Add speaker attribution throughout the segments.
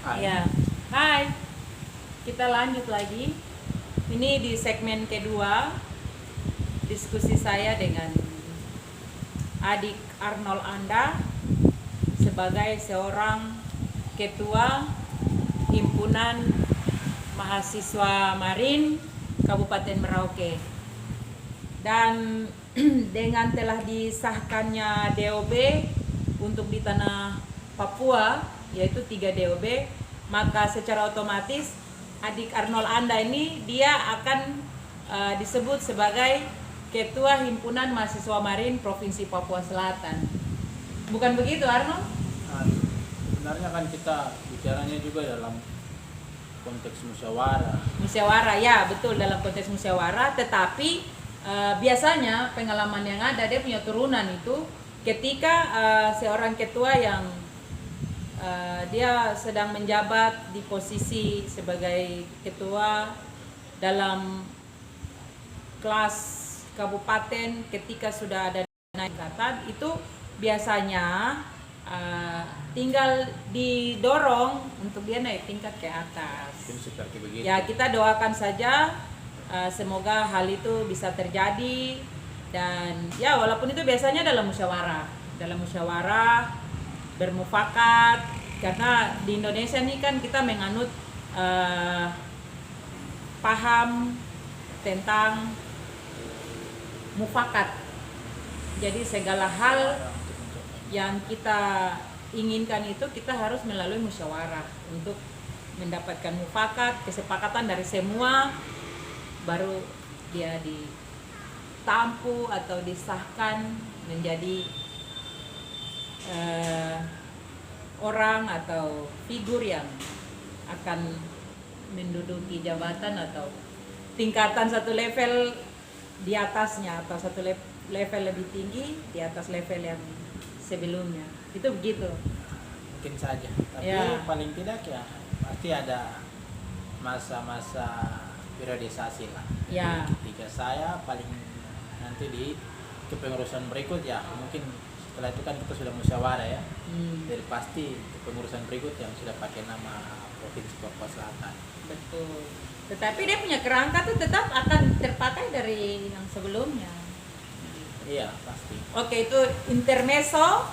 Speaker 1: Hai.
Speaker 2: Ya, hai. Kita lanjut lagi. Ini di segmen kedua diskusi saya dengan adik Arnold Anda sebagai seorang ketua himpunan mahasiswa Marin Kabupaten Merauke. Dan dengan telah disahkannya DOB untuk di tanah Papua, yaitu 3 DOB, maka secara otomatis adik Arnold Anda ini dia akan disebut sebagai Ketua Himpunan Mahasiswa Marin Provinsi Papua Selatan. Bukan begitu, Arnold?
Speaker 1: Nah, sebenarnya kan kita bicaranya juga dalam konteks musyawarah.
Speaker 2: Musyawarah, ya betul, dalam konteks musyawarah. Tetapi biasanya pengalaman yang ada, dia punya turunan itu ketika seorang ketua yang dia sedang menjabat di posisi sebagai ketua dalam kelas kabupaten, ketika sudah ada tingkatan itu biasanya tinggal didorong untuk dia naik tingkat ke atas.
Speaker 1: Mungkin seperti begitu.
Speaker 2: Ya, kita doakan saja semoga hal itu bisa terjadi. Dan ya, walaupun itu biasanya dalam musyawarah bermufakat, karena di Indonesia ini kan kita menganut paham tentang mufakat. Jadi segala hal yang kita inginkan itu kita harus melalui musyawarah untuk mendapatkan mufakat, kesepakatan dari semua, baru dia ditampu atau disahkan menjadi orang atau figur yang akan menduduki jabatan atau tingkatan satu level di atasnya, atau satu level lebih tinggi di atas level yang sebelumnya. Itu begitu.
Speaker 1: Mungkin saja. Tapi
Speaker 2: Ya.
Speaker 1: paling tidak ya pasti ada masa-masa periodisasi lah.
Speaker 2: Ya.
Speaker 1: Jadi ketika saya paling nanti di kepengurusan berikut ya mungkin setelah itu kan kita sudah musyawarah ya. Jadi pasti kepengurusan berikut yang sudah pakai nama Provinsi Papua Selatan.
Speaker 2: Betul. Tetapi dia punya kerangka tuh tetap akan terpakai dari yang sebelumnya.
Speaker 1: Iya pasti.
Speaker 2: Oke, itu intermezzo.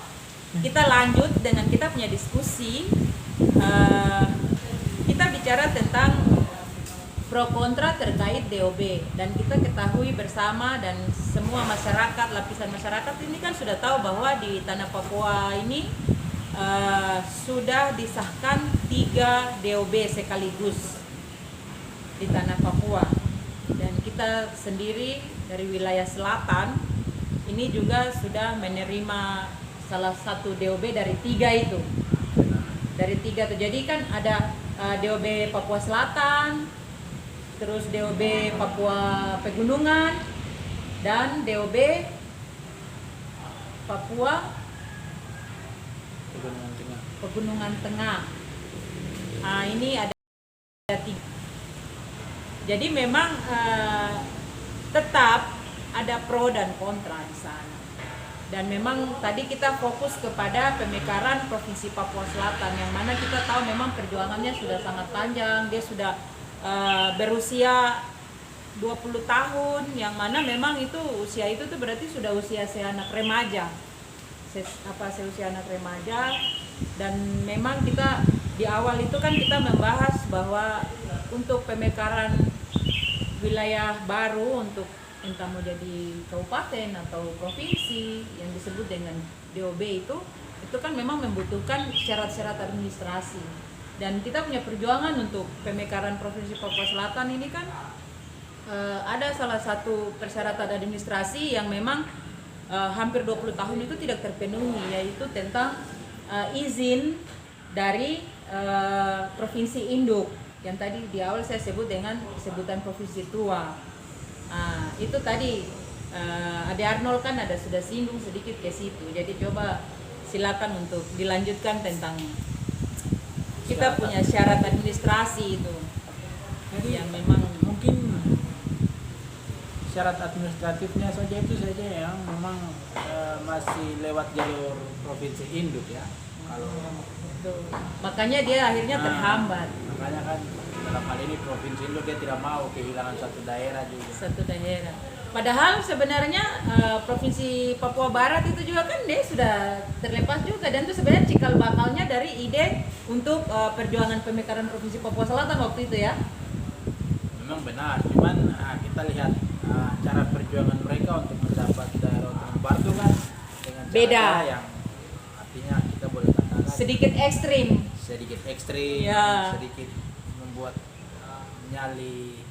Speaker 2: Kita lanjut dengan kita punya diskusi. Kita bicara tentang pro kontra terkait DOB, dan kita ketahui bersama dan semua masyarakat, lapisan masyarakat ini kan sudah tahu bahwa di tanah Papua ini sudah disahkan 3 DOB sekaligus di tanah Papua, dan kita sendiri dari wilayah selatan ini juga sudah menerima salah satu DOB dari 3 itu. Dari 3 itu, jadi kan ada DOB Papua Selatan, terus DOB Papua Pegunungan, dan DOB Papua
Speaker 1: Pegunungan Tengah.
Speaker 2: Pegunungan Tengah. Nah, ini ada 3. Jadi memang tetap ada pro dan kontra di sana. Dan memang tadi kita fokus kepada pemekaran Provinsi Papua Selatan, yang mana kita tahu memang perjuangannya sudah sangat panjang. Dia sudah berusia 20 tahun, yang mana memang itu usia itu tuh berarti sudah usia anak remaja. Seusia anak remaja. Dan memang kita di awal itu kan kita membahas bahwa untuk pemekaran wilayah baru, untuk entah mau jadi kabupaten atau provinsi yang disebut dengan DOB itu kan memang membutuhkan syarat-syarat administrasi. Dan kita punya perjuangan untuk pemekaran Provinsi Papua Selatan ini kan ada salah satu persyaratan administrasi yang memang hampir 20 tahun itu tidak terpenuhi, yaitu tentang izin dari provinsi induk, yang tadi di awal saya sebut dengan sebutan provinsi tua. Itu tadi Ade Arnold kan sudah singgung sedikit ke situ. Jadi coba silakan untuk dilanjutkan tentang kita punya syarat administrasi itu.
Speaker 1: Jadi
Speaker 2: yang memang
Speaker 1: mungkin syarat administratifnya saja yang memang masih lewat jalur provinsi induk ya. kalau
Speaker 2: Tuh. Makanya dia akhirnya terhambat
Speaker 1: makanya kan dalam hal ini provinsi itu dia tidak mau kehilangan satu daerah juga.
Speaker 2: satu daerah. Padahal sebenarnya Provinsi Papua Barat itu juga kan dia sudah terlepas juga, dan itu sebenarnya cikal bakalnya dari ide untuk perjuangan pemekaran Provinsi Papua Selatan waktu itu ya.
Speaker 1: Memang benar, cuman kita lihat cara perjuangan mereka untuk mendapat daerah otonom baru itu kan dengan
Speaker 2: Beda.
Speaker 1: cara yang artinya kita boleh katakan
Speaker 2: Sedikit ekstrim. Ya.
Speaker 1: sedikit membuat nyali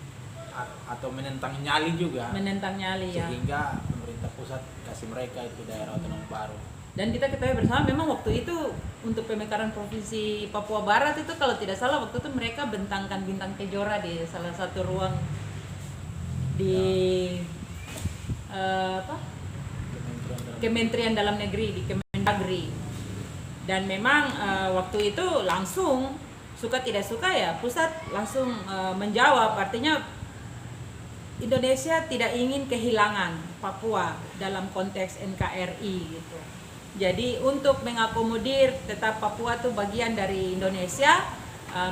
Speaker 1: atau menentang nyali juga,
Speaker 2: Menentang nyali ya.
Speaker 1: sehingga pemerintah pusat kasih mereka itu daerah otonom baru.
Speaker 2: Dan kita ketahui bersama memang waktu itu untuk pemekaran Provinsi Papua Barat itu kalau tidak salah waktu itu mereka bentangkan bintang kejora di salah satu ruang di Kementerian Dalam Negeri, di Kemendagri. Dan memang waktu itu langsung suka tidak suka ya pusat langsung menjawab, artinya Indonesia tidak ingin kehilangan Papua dalam konteks NKRI gitu. Jadi untuk mengakomodir tetap Papua itu bagian dari Indonesia,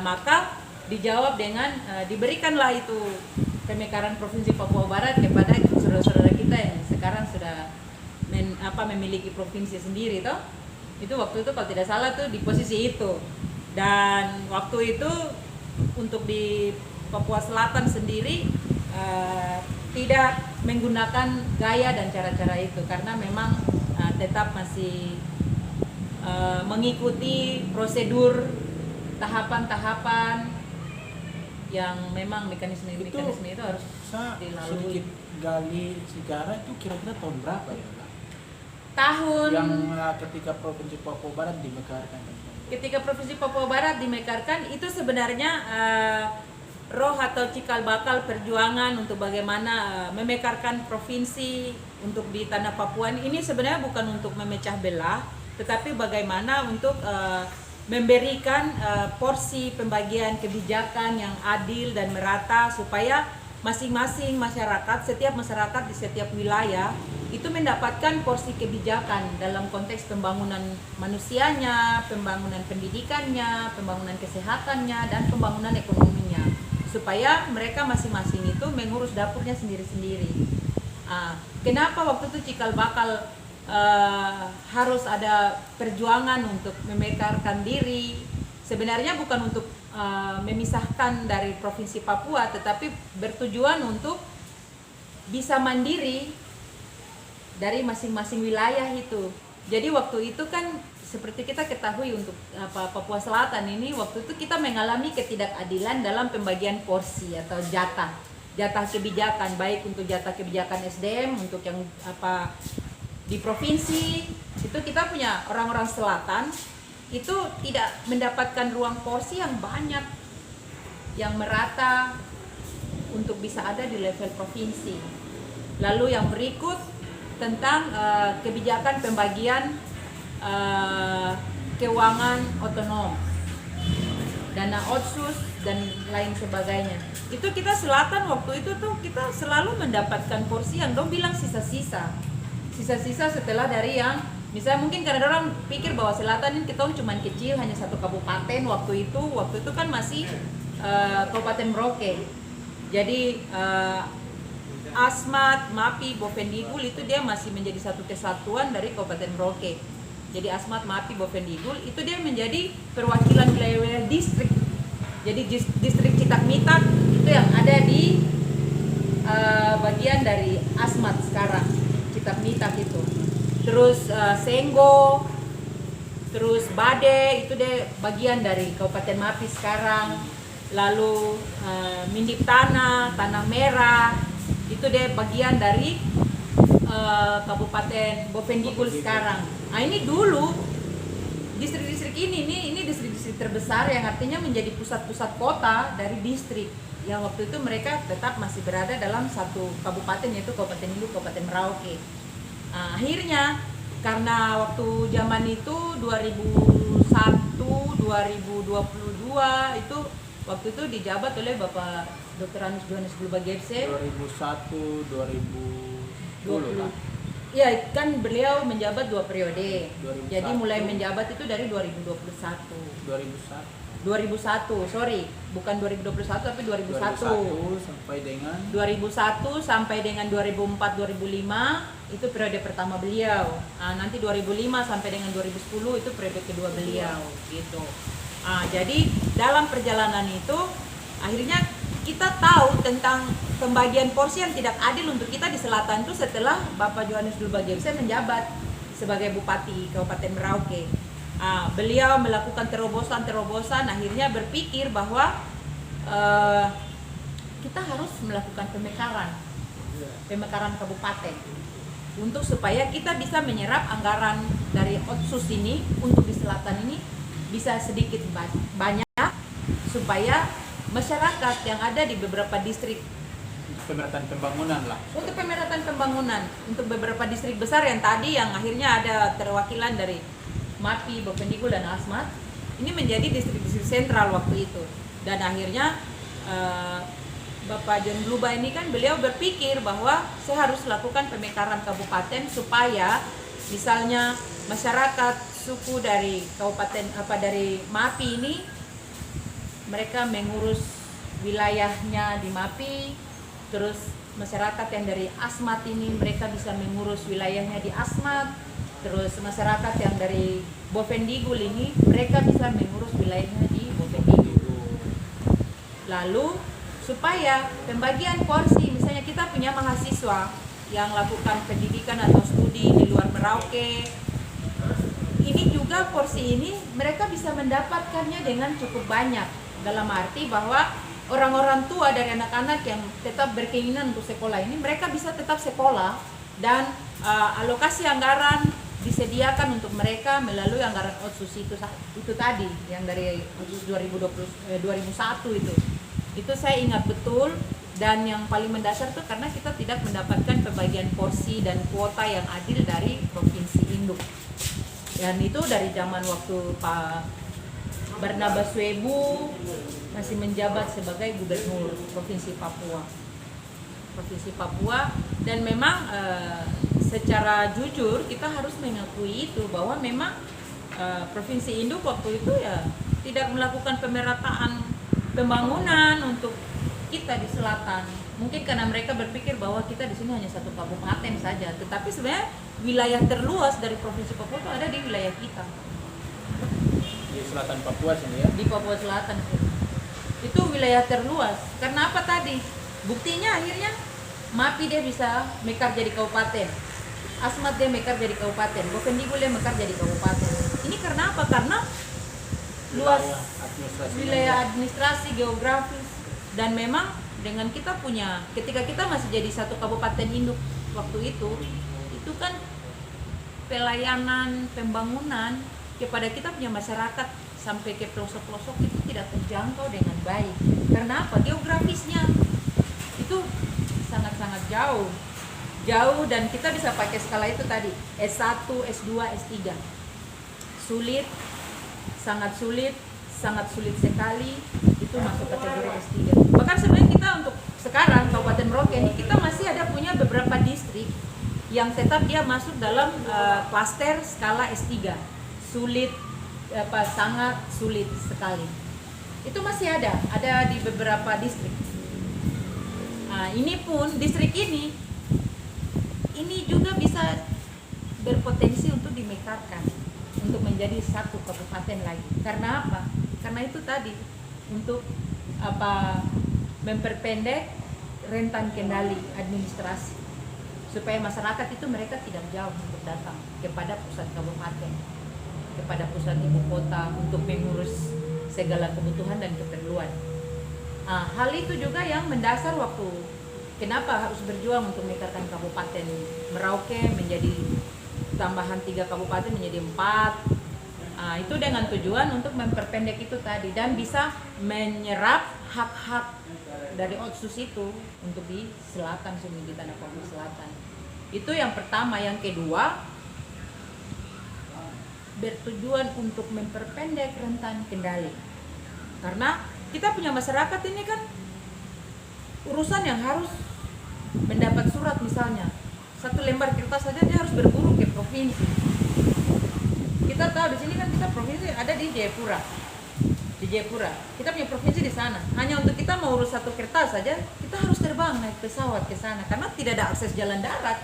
Speaker 2: maka dijawab dengan diberikanlah itu pemekaran Provinsi Papua Barat kepada saudara-saudara kita yang sekarang sudah memiliki provinsi sendiri toh. Itu waktu itu kalau tidak salah tuh di posisi itu. Dan waktu itu untuk di Papua Selatan sendiri tidak menggunakan gaya dan cara-cara itu karena memang tetap masih mengikuti prosedur tahapan-tahapan yang memang mekanisme itu harus dilalui.
Speaker 1: Sedikit gali sejarah itu kira-kira tahun berapa ya?
Speaker 2: Tahun
Speaker 1: yang ketika Provinsi Papua Barat dimekarkan.
Speaker 2: Ketika Provinsi Papua Barat dimekarkan itu sebenarnya roh atau cikal bakal perjuangan untuk bagaimana memekarkan provinsi untuk di tanah Papua ini sebenarnya bukan untuk memecah belah, tetapi bagaimana untuk memberikan porsi pembagian kebijakan yang adil dan merata supaya masing-masing masyarakat, setiap masyarakat di setiap wilayah itu mendapatkan porsi kebijakan dalam konteks pembangunan manusianya, pembangunan pendidikannya, pembangunan kesehatannya, dan pembangunan ekonominya, supaya mereka masing-masing itu mengurus dapurnya sendiri-sendiri. Kenapa waktu itu cikal bakal harus ada perjuangan untuk memekarkan diri? Sebenarnya bukan untuk memisahkan dari Provinsi Papua, tetapi bertujuan untuk bisa mandiri dari masing-masing wilayah itu. Jadi waktu itu kan seperti kita ketahui untuk Papua Selatan ini waktu itu kita mengalami ketidakadilan dalam pembagian porsi atau jatah kebijakan, baik untuk jatah kebijakan SDM untuk yang di provinsi itu kita punya orang-orang selatan itu tidak mendapatkan ruang porsi yang banyak, yang merata untuk bisa ada di level provinsi. Lalu yang berikut tentang kebijakan pembagian keuangan otonom, dana otsus dan lain sebagainya. Itu kita selatan waktu itu tuh kita selalu mendapatkan porsi yang dong bilang sisa-sisa setelah dari yang misalnya mungkin karena orang pikir bahwa selatan ini kita cuma kecil hanya satu kabupaten waktu itu kan masih Kabupaten Merauke. Jadi Asmat, Mapi, Bovendigul itu dia masih menjadi satu kesatuan dari Kabupaten Merauke. Jadi Asmat, Mapi, Bovendigul itu dia menjadi perwakilan wilayah distrik. Jadi distrik Citakmitak itu yang ada di bagian dari Asmat sekarang, Citakmitak itu. Terus Senggo, terus Bade itu dia bagian dari Kabupaten Mapi sekarang. Lalu Mindip Tanah Merah itu dia bagian dari Kabupaten Bovendigul sekarang. Nah ini dulu distrik-distrik ini distrik-distrik terbesar yang artinya menjadi pusat-pusat kota dari distrik. Yang waktu itu mereka tetap masih berada dalam satu kabupaten yaitu Kabupaten Induk, Kabupaten Merauke. Nah, akhirnya karena waktu zaman itu 2001, 2022 itu waktu itu dijabat oleh Bapak Dr. Anus Johannes Gulbagepse
Speaker 1: 2001, 2010 kan?
Speaker 2: Ya kan beliau menjabat 2 periode.
Speaker 1: 2001.
Speaker 2: Jadi mulai menjabat itu dari 2021.
Speaker 1: 2001
Speaker 2: sorry, bukan 2021 tapi 2001.
Speaker 1: 2001 sampai dengan
Speaker 2: 2001 sampai dengan 2004 2005 itu periode pertama beliau. Nanti 2005 sampai dengan 2010 itu periode kedua beliau gitu. Jadi dalam perjalanan itu akhirnya kita tahu tentang pembagian porsi yang tidak adil untuk kita di selatan itu setelah Bapak Johannes Dulbagirse menjabat sebagai Bupati Kabupaten Merauke. Beliau melakukan terobosan akhirnya berpikir bahwa kita harus melakukan pemekaran kabupaten untuk supaya kita bisa menyerap anggaran dari Otsus ini untuk di selatan ini bisa sedikit banyak supaya masyarakat yang ada di beberapa distrik
Speaker 1: pemerataan pembangunan lah.
Speaker 2: Untuk pemerataan pembangunan untuk beberapa distrik besar yang akhirnya ada terwakilan dari MAPI, Bovendigul dan Asmat, ini menjadi distrik-distrik sentral waktu itu. Dan akhirnya Bapak John Bluba ini kan beliau berpikir bahwa saya harus lakukan pemekaran kabupaten supaya misalnya masyarakat suku dari kabupaten dari MAPI ini mereka mengurus wilayahnya di MAPI, terus masyarakat yang dari Asmat ini mereka bisa mengurus wilayahnya di Asmat, terus masyarakat yang dari Bovendigul ini mereka bisa mengurus wilayahnya di Bovendigul. Lalu supaya pembagian porsi, misalnya kita punya mahasiswa yang lakukan pendidikan atau studi di luar Merauke, ini juga porsi ini mereka bisa mendapatkannya dengan cukup banyak, dalam arti bahwa orang-orang tua dari anak-anak yang tetap berkeinginan untuk sekolah ini mereka bisa tetap sekolah dan alokasi anggaran disediakan untuk mereka melalui anggaran Otsus itu tadi yang dari Otsus 2001 itu saya ingat betul. Dan yang paling mendasar itu karena kita tidak mendapatkan pembagian porsi dan kuota yang adil dari Provinsi Induk, dan itu dari zaman waktu Pak Barnabas Webu masih menjabat sebagai gubernur Provinsi Papua. Dan memang secara jujur kita harus mengakui itu bahwa memang Provinsi Induk waktu itu ya tidak melakukan pemerataan pembangunan untuk kita di selatan. Mungkin karena mereka berpikir bahwa kita di sini hanya satu kabupaten saja, tetapi sebenarnya wilayah terluas dari Provinsi Papua itu ada di wilayah kita.
Speaker 1: Di selatan Papua sini ya.
Speaker 2: Di Papua Selatan itu wilayah terluas. Karena apa tadi? Buktinya akhirnya MAPI dia bisa mekar jadi kabupaten, Asmat dia mekar jadi kabupaten, Bovendigul dia mekar jadi kabupaten. Ini karena apa? Karena luas wilayah administrasi geografis. Dan memang dengan kita punya, ketika kita masih jadi satu kabupaten induk waktu itu kan pelayanan pembangunan kepada kita punya masyarakat sampai ke pelosok-pelosok itu tidak terjangkau dengan baik. Karena apa? Geografisnya itu sangat-sangat jauh, dan kita bisa pakai skala itu tadi S1, S2, S3. Sulit, sangat sulit sekali itu masuk kategori S3. Bahkan sebenarnya kita untuk sekarang Kabupaten Merauke ini kita masih ada punya beberapa distrik yang tetap dia masuk dalam klaster skala S3. Sulit, sangat sulit sekali. Itu masih ada di beberapa distrik. Ini pun distrik ini juga bisa berpotensi untuk dimekarkan untuk menjadi satu kabupaten lagi. Karena apa? Karena itu tadi untuk memperpendek rentan kendali administrasi supaya masyarakat itu mereka tidak jauh untuk datang kepada pusat kabupaten, kepada pusat ibu kota untuk mengurus segala kebutuhan dan keperluan. Hal itu juga yang mendasar waktu kenapa harus berjuang untuk meningkatkan Kabupaten Merauke menjadi tambahan 3 kabupaten menjadi 4. Itu dengan tujuan untuk memperpendek itu tadi dan bisa menyerap hak-hak dari Otsus itu untuk di selatan, di Tanah Papua Selatan. Itu yang pertama. Yang kedua, bertujuan untuk memperpendek rentan kendali. Karena kita punya masyarakat ini kan urusan yang harus mendapat surat misalnya satu lembar kertas saja dia harus berburu ke provinsi. Kita tahu di sini kan kita provinsi ada di Jayapura. Di Jayapura, kita punya provinsi di sana. Hanya untuk kita mau urus satu kertas saja, kita harus terbang naik pesawat ke sana karena tidak ada akses jalan darat.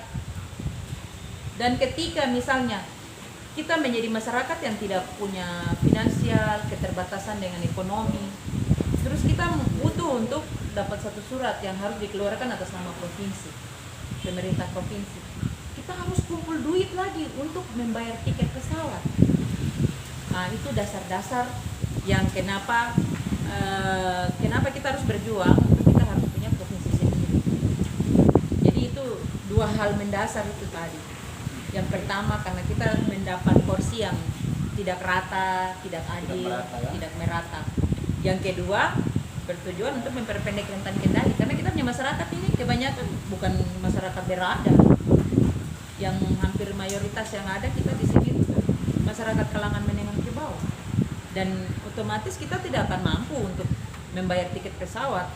Speaker 2: Dan ketika misalnya kita menjadi masyarakat yang tidak punya finansial, keterbatasan dengan ekonomi, terus kita butuh untuk dapat satu surat yang harus dikeluarkan atas nama provinsi, pemerintah provinsi. Kita harus kumpul duit lagi untuk membayar tiket pesawat. Nah, itu dasar-dasar yang kenapa kita harus berjuang, kita harus punya provinsi sendiri. Jadi itu dua hal mendasar itu tadi. Yang pertama karena kita mendapat porsi yang tidak rata, tidak adil, tidak merata. Yang kedua bertujuan untuk memperpendek rentan kendali karena kita punya masyarakat ini kebanyakan bukan masyarakat berada. Yang hampir mayoritas yang ada kita di sini masyarakat kalangan menengah ke bawah. Dan otomatis kita tidak akan mampu untuk membayar tiket pesawat.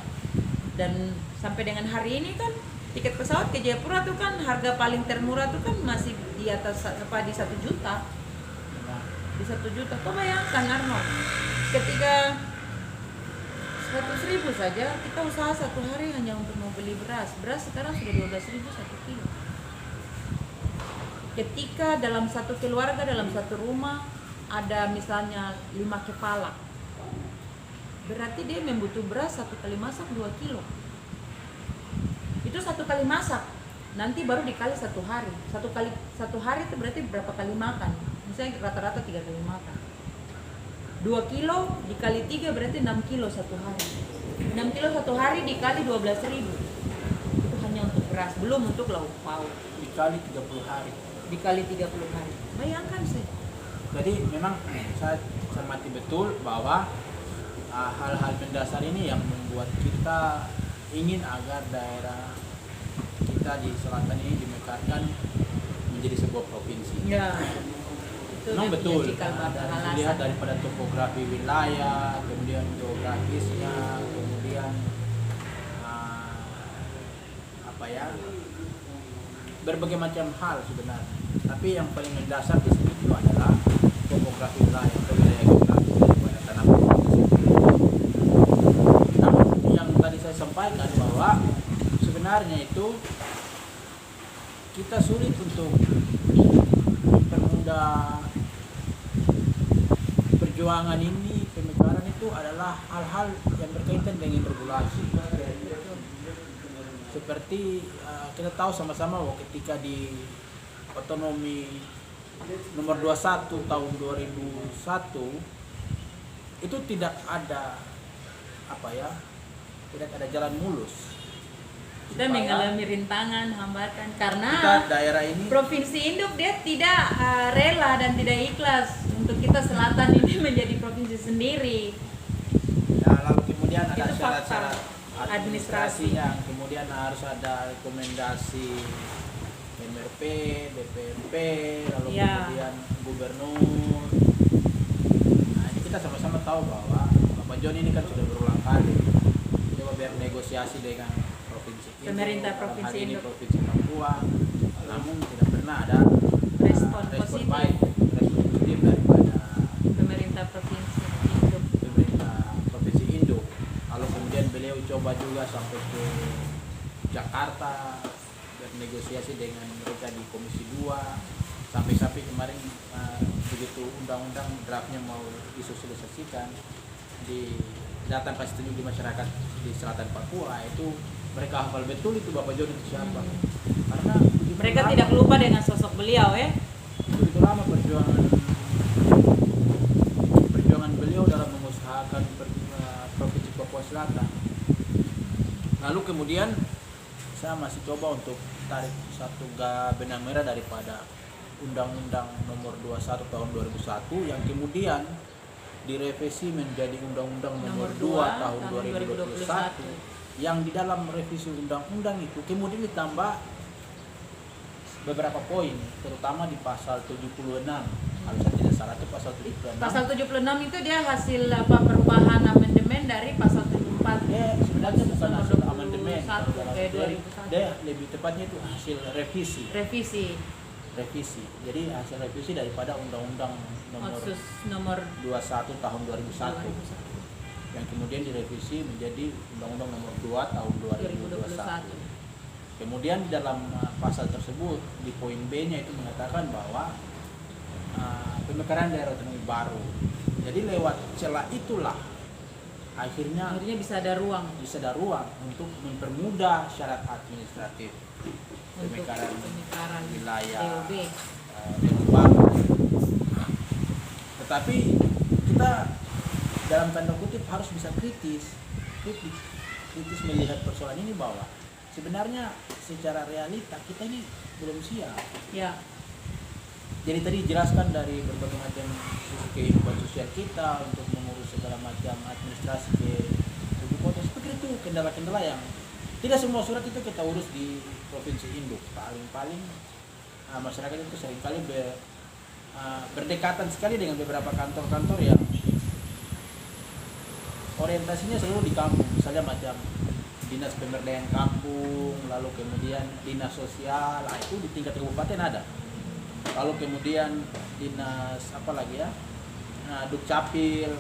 Speaker 2: Dan sampai dengan hari ini kan tiket pesawat ke Jayapura tuh kan harga paling termurah tuh kan masih di atas di 1 juta. Di 1 juta. Kau bayangkan Arnold, ketika 100.000 saja kita usaha satu hari hanya untuk mau beli beras. Beras sekarang sudah 12.000 1 kilo. Ketika dalam satu keluarga, dalam satu rumah ada misalnya 5 kepala, berarti dia membutuh beras 1 kali masak 2 kilo. Itu 1 kali masak, nanti baru dikali 1 hari. 1 hari itu berarti berapa kali makan? Misalnya rata-rata 3 kali makan. 2 kilo dikali 3 berarti 6 kilo 1 hari. 6 kilo 1 hari dikali 12.000. Itu hanya untuk beras, belum untuk lauk pauk.
Speaker 1: Dikali 30 hari.
Speaker 2: Dikali 30 hari. Bayangkan sih.
Speaker 1: Jadi memang saya cermati betul bahwa hal-hal mendasar ini yang membuat kita ingin agar daerah kita di selatan ini dimekarkan menjadi sebuah provinsi.
Speaker 2: Ya.
Speaker 1: Memang betul. Dilihat daripada topografi wilayah, kemudian geografisnya, kemudian berbagai macam hal sebenarnya. Tapi yang paling mendasar di sini itu adalah topografi wilayah atau wilayah geografis daripada tanah provinsi. Namun yang tadi saya sampaikan bahwa sebenarnya itu kita sulit untuk mempermudah perjuangan ini, pemekaran itu adalah hal-hal yang berkaitan dengan regulasi. Seperti kita tahu sama-sama bahwa ketika di otonomi nomor 21 tahun 2001 itu tidak ada tidak ada jalan mulus.
Speaker 2: Kita mengalami rintangan, hambatan karena
Speaker 1: daerah ini
Speaker 2: provinsi induk dia tidak rela dan tidak ikhlas untuk kita selatan ini menjadi provinsi sendiri.
Speaker 1: Ya, lalu kemudian ada
Speaker 2: Itu
Speaker 1: syarat-syarat administrasinya,
Speaker 2: administrasi.
Speaker 1: kemudian harus ada rekomendasi MRP, DPRP, lalu
Speaker 2: Ya.
Speaker 1: kemudian gubernur. Nah, ini kita sama-sama tahu bahwa Bapak John ini kan sudah berulang kali coba bernegosiasi dengan provinsi Indo,
Speaker 2: Pemerintah
Speaker 1: dalam
Speaker 2: Provinsi
Speaker 1: hal ini
Speaker 2: Indo.
Speaker 1: Provinsi Papua, namun tidak pernah ada
Speaker 2: Respon positif.
Speaker 1: baik, respon positif daripada
Speaker 2: Pemerintah provinsi induk.
Speaker 1: pemerintah Provinsi Indo. Lalu kemudian beliau coba juga sampai ke Jakarta bernegosiasi dengan mereka di Komisi 2 sampai kemarin begitu undang-undang draftnya mau disosialisasikan datang kasih tunjuk di masyarakat di selatan Papua, itu mereka hafal betul itu Bapak John itu siapa. Karena
Speaker 2: Mereka tidak lupa dengan sosok beliau
Speaker 1: begitu lama perjuangan beliau dalam mengusahakan Provinsi Papua Selatan. Lalu kemudian saya masih coba untuk tarik satu benang merah daripada Undang-Undang Nomor 21 Tahun 2001 yang kemudian direvisi menjadi Undang-Undang Nomor 2 Tahun 2021 yang di dalam revisi undang-undang itu kemudian ditambah beberapa poin, terutama di pasal 76. Kalau saya tidak salah itu pasal 76.
Speaker 2: Pasal 76 itu dia hasil perubahan amandemen dari pasal 74
Speaker 1: Dia sebenarnya bukan
Speaker 2: nomor
Speaker 1: hasil amandemen,
Speaker 2: 21, kayak 2001.
Speaker 1: dia lebih tepatnya itu hasil revisi. Jadi hasil revisi daripada Undang-Undang
Speaker 2: Otsus nomor
Speaker 1: 21 tahun 2001 yang kemudian direvisi menjadi Undang-Undang nomor 2 tahun 2021. Kemudian di dalam pasal tersebut di poin B-nya itu mengatakan bahwa pemekaran daerah otonomi baru. Jadi lewat celah itulah akhirnya
Speaker 2: bisa ada ruang
Speaker 1: untuk mempermudah syarat administratif pemekaran wilayah
Speaker 2: DOB.
Speaker 1: yang baru. Tetapi kita dalam tanda kutip harus bisa kritis melihat persoalan ini bahwa sebenarnya secara realita kita ini belum siap.
Speaker 2: Ya.
Speaker 1: Jadi tadi jelaskan dari berbagai macam sisi kehidupan sosial kita untuk mengurus segala macam administrasi ke ibu kota. Seperti itu kendala-kendala yang tidak semua surat itu kita urus di provinsi induk. Paling masyarakat itu seringkali berdekatan sekali dengan beberapa kantor-kantor yang orientasinya selalu di kampung, misalnya macam dinas pemberdayaan kampung, lalu kemudian dinas sosial, itu di tingkat kabupaten ada. Lalu kemudian dinas apa lagi ya, Dukcapil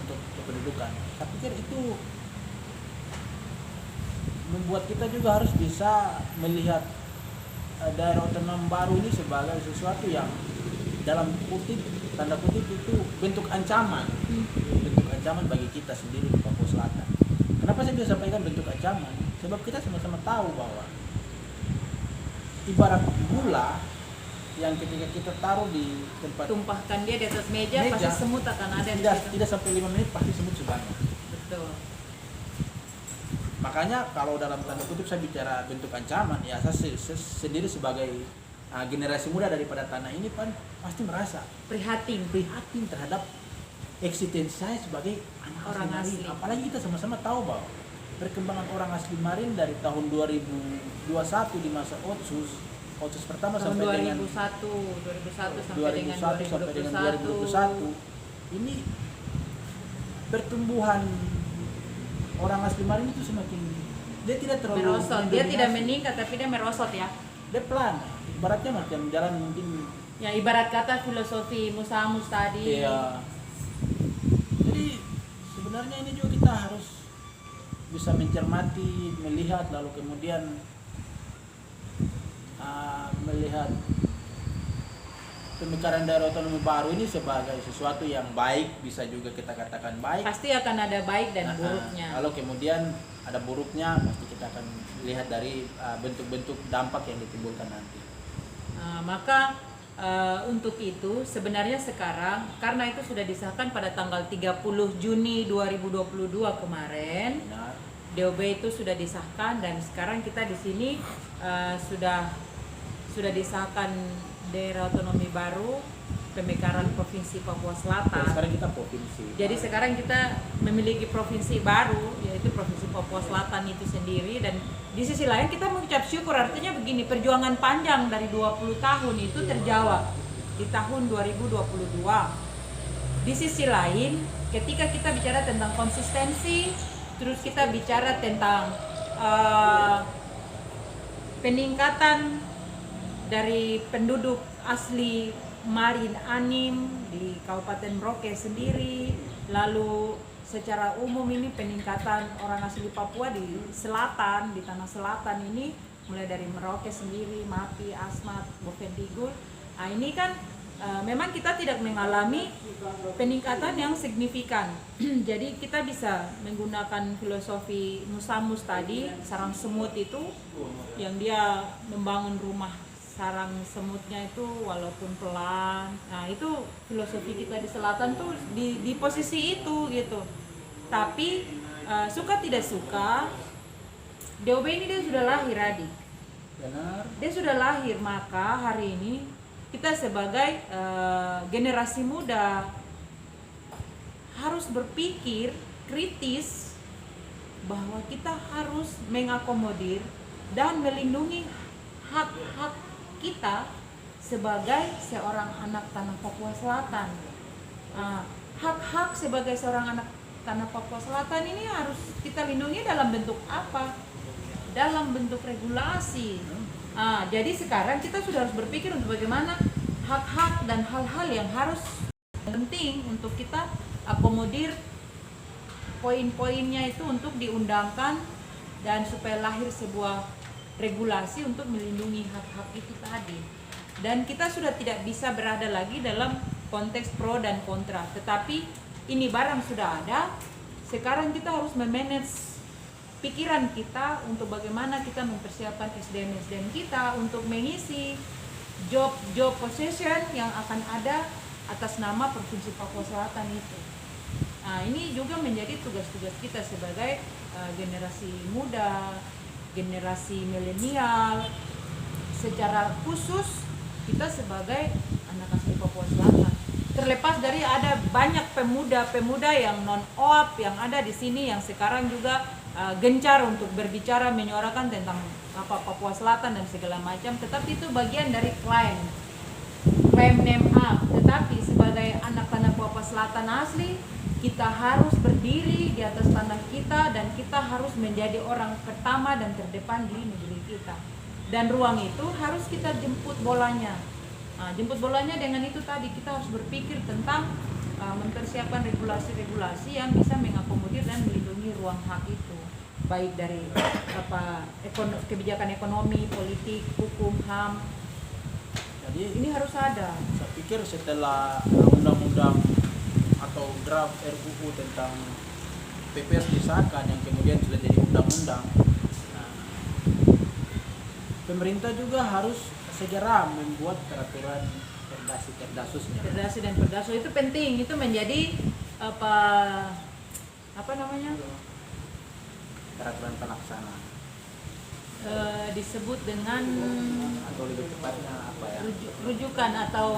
Speaker 1: untuk kependudukan. Saya pikir itu membuat kita juga harus bisa melihat daerah otonom baru ini sebagai sesuatu yang dalam tanda kutip itu bentuk ancaman bagi kita sendiri di Papua Selatan. Kenapa saya bisa sampaikan bentuk ancaman? Sebab kita sama-sama tahu bahwa ibarat gula yang ketika kita taruh di tempat,
Speaker 2: tumpahkan dia di atas meja pasti semut akan ada.
Speaker 1: Tidak sampai 5 menit pasti semut sudah.
Speaker 2: Betul.
Speaker 1: Makanya kalau dalam tanda kutip saya bicara bentuk ancaman, ya saya sendiri sebagai generasi muda daripada tanah ini pasti merasa prihatin terhadap eksistensi saya sebagai orang asli. Apalagi kita sama-sama tahu bahwa perkembangan orang asli Marin dari tahun 2021 di masa Otsus pertama
Speaker 2: tahun
Speaker 1: sampai
Speaker 2: 2001 dengan
Speaker 1: 2021 ini pertumbuhan orang asli Marin itu semakin, dia tidak terlalu
Speaker 2: merosot, dia tidak meningkat tapi dia merosot ya.
Speaker 1: Dia pelan, ibaratnya macam jalan mungkin.
Speaker 2: Ya ibarat kata filosofi Musa Mus tadi.
Speaker 1: Iya. Jadi sebenarnya ini juga kita harus bisa mencermati, melihat, lalu kemudian melihat pemekaran daerah otonomi baru ini sebagai sesuatu yang baik, bisa juga kita katakan baik.
Speaker 2: Pasti akan ada baik dan buruknya.
Speaker 1: Kalau kemudian ada buruknya, pasti kita akan lihat dari bentuk-bentuk dampak yang ditimbulkan nanti.
Speaker 2: Maka untuk itu sebenarnya sekarang, karena itu sudah disahkan pada tanggal 30 Juni 2022 kemarin.
Speaker 1: Benar.
Speaker 2: DOB itu sudah disahkan dan sekarang kita di sini sudah disahkan daerah otonomi baru pemekaran Provinsi Papua Selatan.
Speaker 1: Sekarang kita provinsi.
Speaker 2: Jadi sekarang kita memiliki provinsi baru, yaitu Provinsi Papua Selatan itu sendiri. Dan di sisi lain kita mengucap syukur, artinya begini, perjuangan panjang dari 20 tahun itu terjawab di tahun 2022. Di sisi lain, ketika kita bicara tentang konsistensi, terus kita bicara tentang peningkatan dari penduduk asli Marin Anim di Kabupaten Merauke sendiri, lalu secara umum ini peningkatan orang asli Papua di selatan, di tanah selatan ini, mulai dari Merauke sendiri, Mapi, Asmat, Bovendigul. Nah ini kan memang kita tidak mengalami peningkatan yang signifikan. Jadi kita bisa menggunakan filosofi Musa Mus tadi, sarang semut itu, yang dia membangun rumah sarang semutnya itu walaupun pelan. Nah itu filosofi kita di selatan tuh di posisi itu gitu. Tapi suka tidak suka, DOB ini dia sudah lahir, adik.
Speaker 1: Benar.
Speaker 2: Dia sudah lahir, maka hari ini kita sebagai generasi muda harus berpikir kritis bahwa kita harus mengakomodir dan melindungi hak-hak kita sebagai seorang anak tanah Papua Selatan. Hak-hak sebagai seorang anak tanah Papua Selatan ini harus kita lindungi dalam bentuk apa? Dalam bentuk regulasi. Jadi sekarang kita sudah harus berpikir untuk bagaimana hak-hak dan hal-hal yang harus penting untuk kita akomodir poin-poinnya itu untuk diundangkan dan supaya lahir sebuah regulasi untuk melindungi hak-hak itu tadi. Dan kita sudah tidak bisa berada lagi dalam konteks pro dan kontra, tetapi ini barang sudah ada. Sekarang kita harus memanage pikiran kita untuk bagaimana kita mempersiapkan SDM kita untuk mengisi job position yang akan ada atas nama Provinsi Papua Selatan itu. Ini juga menjadi tugas-tugas kita sebagai generasi muda, generasi milenial, secara khusus kita sebagai anak asli Papua Selatan. Terlepas dari ada banyak pemuda-pemuda yang non-OAP yang ada di sini yang sekarang juga gencar untuk berbicara menyuarakan tentang Papua Selatan dan segala macam, tetapi itu bagian dari klaim name up. Tetapi sebagai anak tanah Papua Selatan asli, kita harus berdiri di atas tanah kita dan kita harus menjadi orang pertama dan terdepan di negeri kita. Dan ruang itu harus kita jemput bolanya. Jemput bolanya dengan itu tadi, kita harus berpikir tentang mempersiapkan regulasi-regulasi yang bisa mengakomodir dan melindungi ruang hak itu, baik dari kebijakan ekonomi, politik, hukum, HAM. Jadi ini harus ada.
Speaker 1: Saya pikir setelah undang-undang atau draft RUU tentang PPS disahkan yang kemudian sudah jadi undang-undang, pemerintah juga harus segera membuat peraturan Perdasusnya.
Speaker 2: Perdasi dan Perdasu itu penting, itu menjadi apa namanya?
Speaker 1: Peraturan pelaksana.
Speaker 2: Disebut dengan
Speaker 1: atau lebih tepatnya apa ya?
Speaker 2: Rujukan atau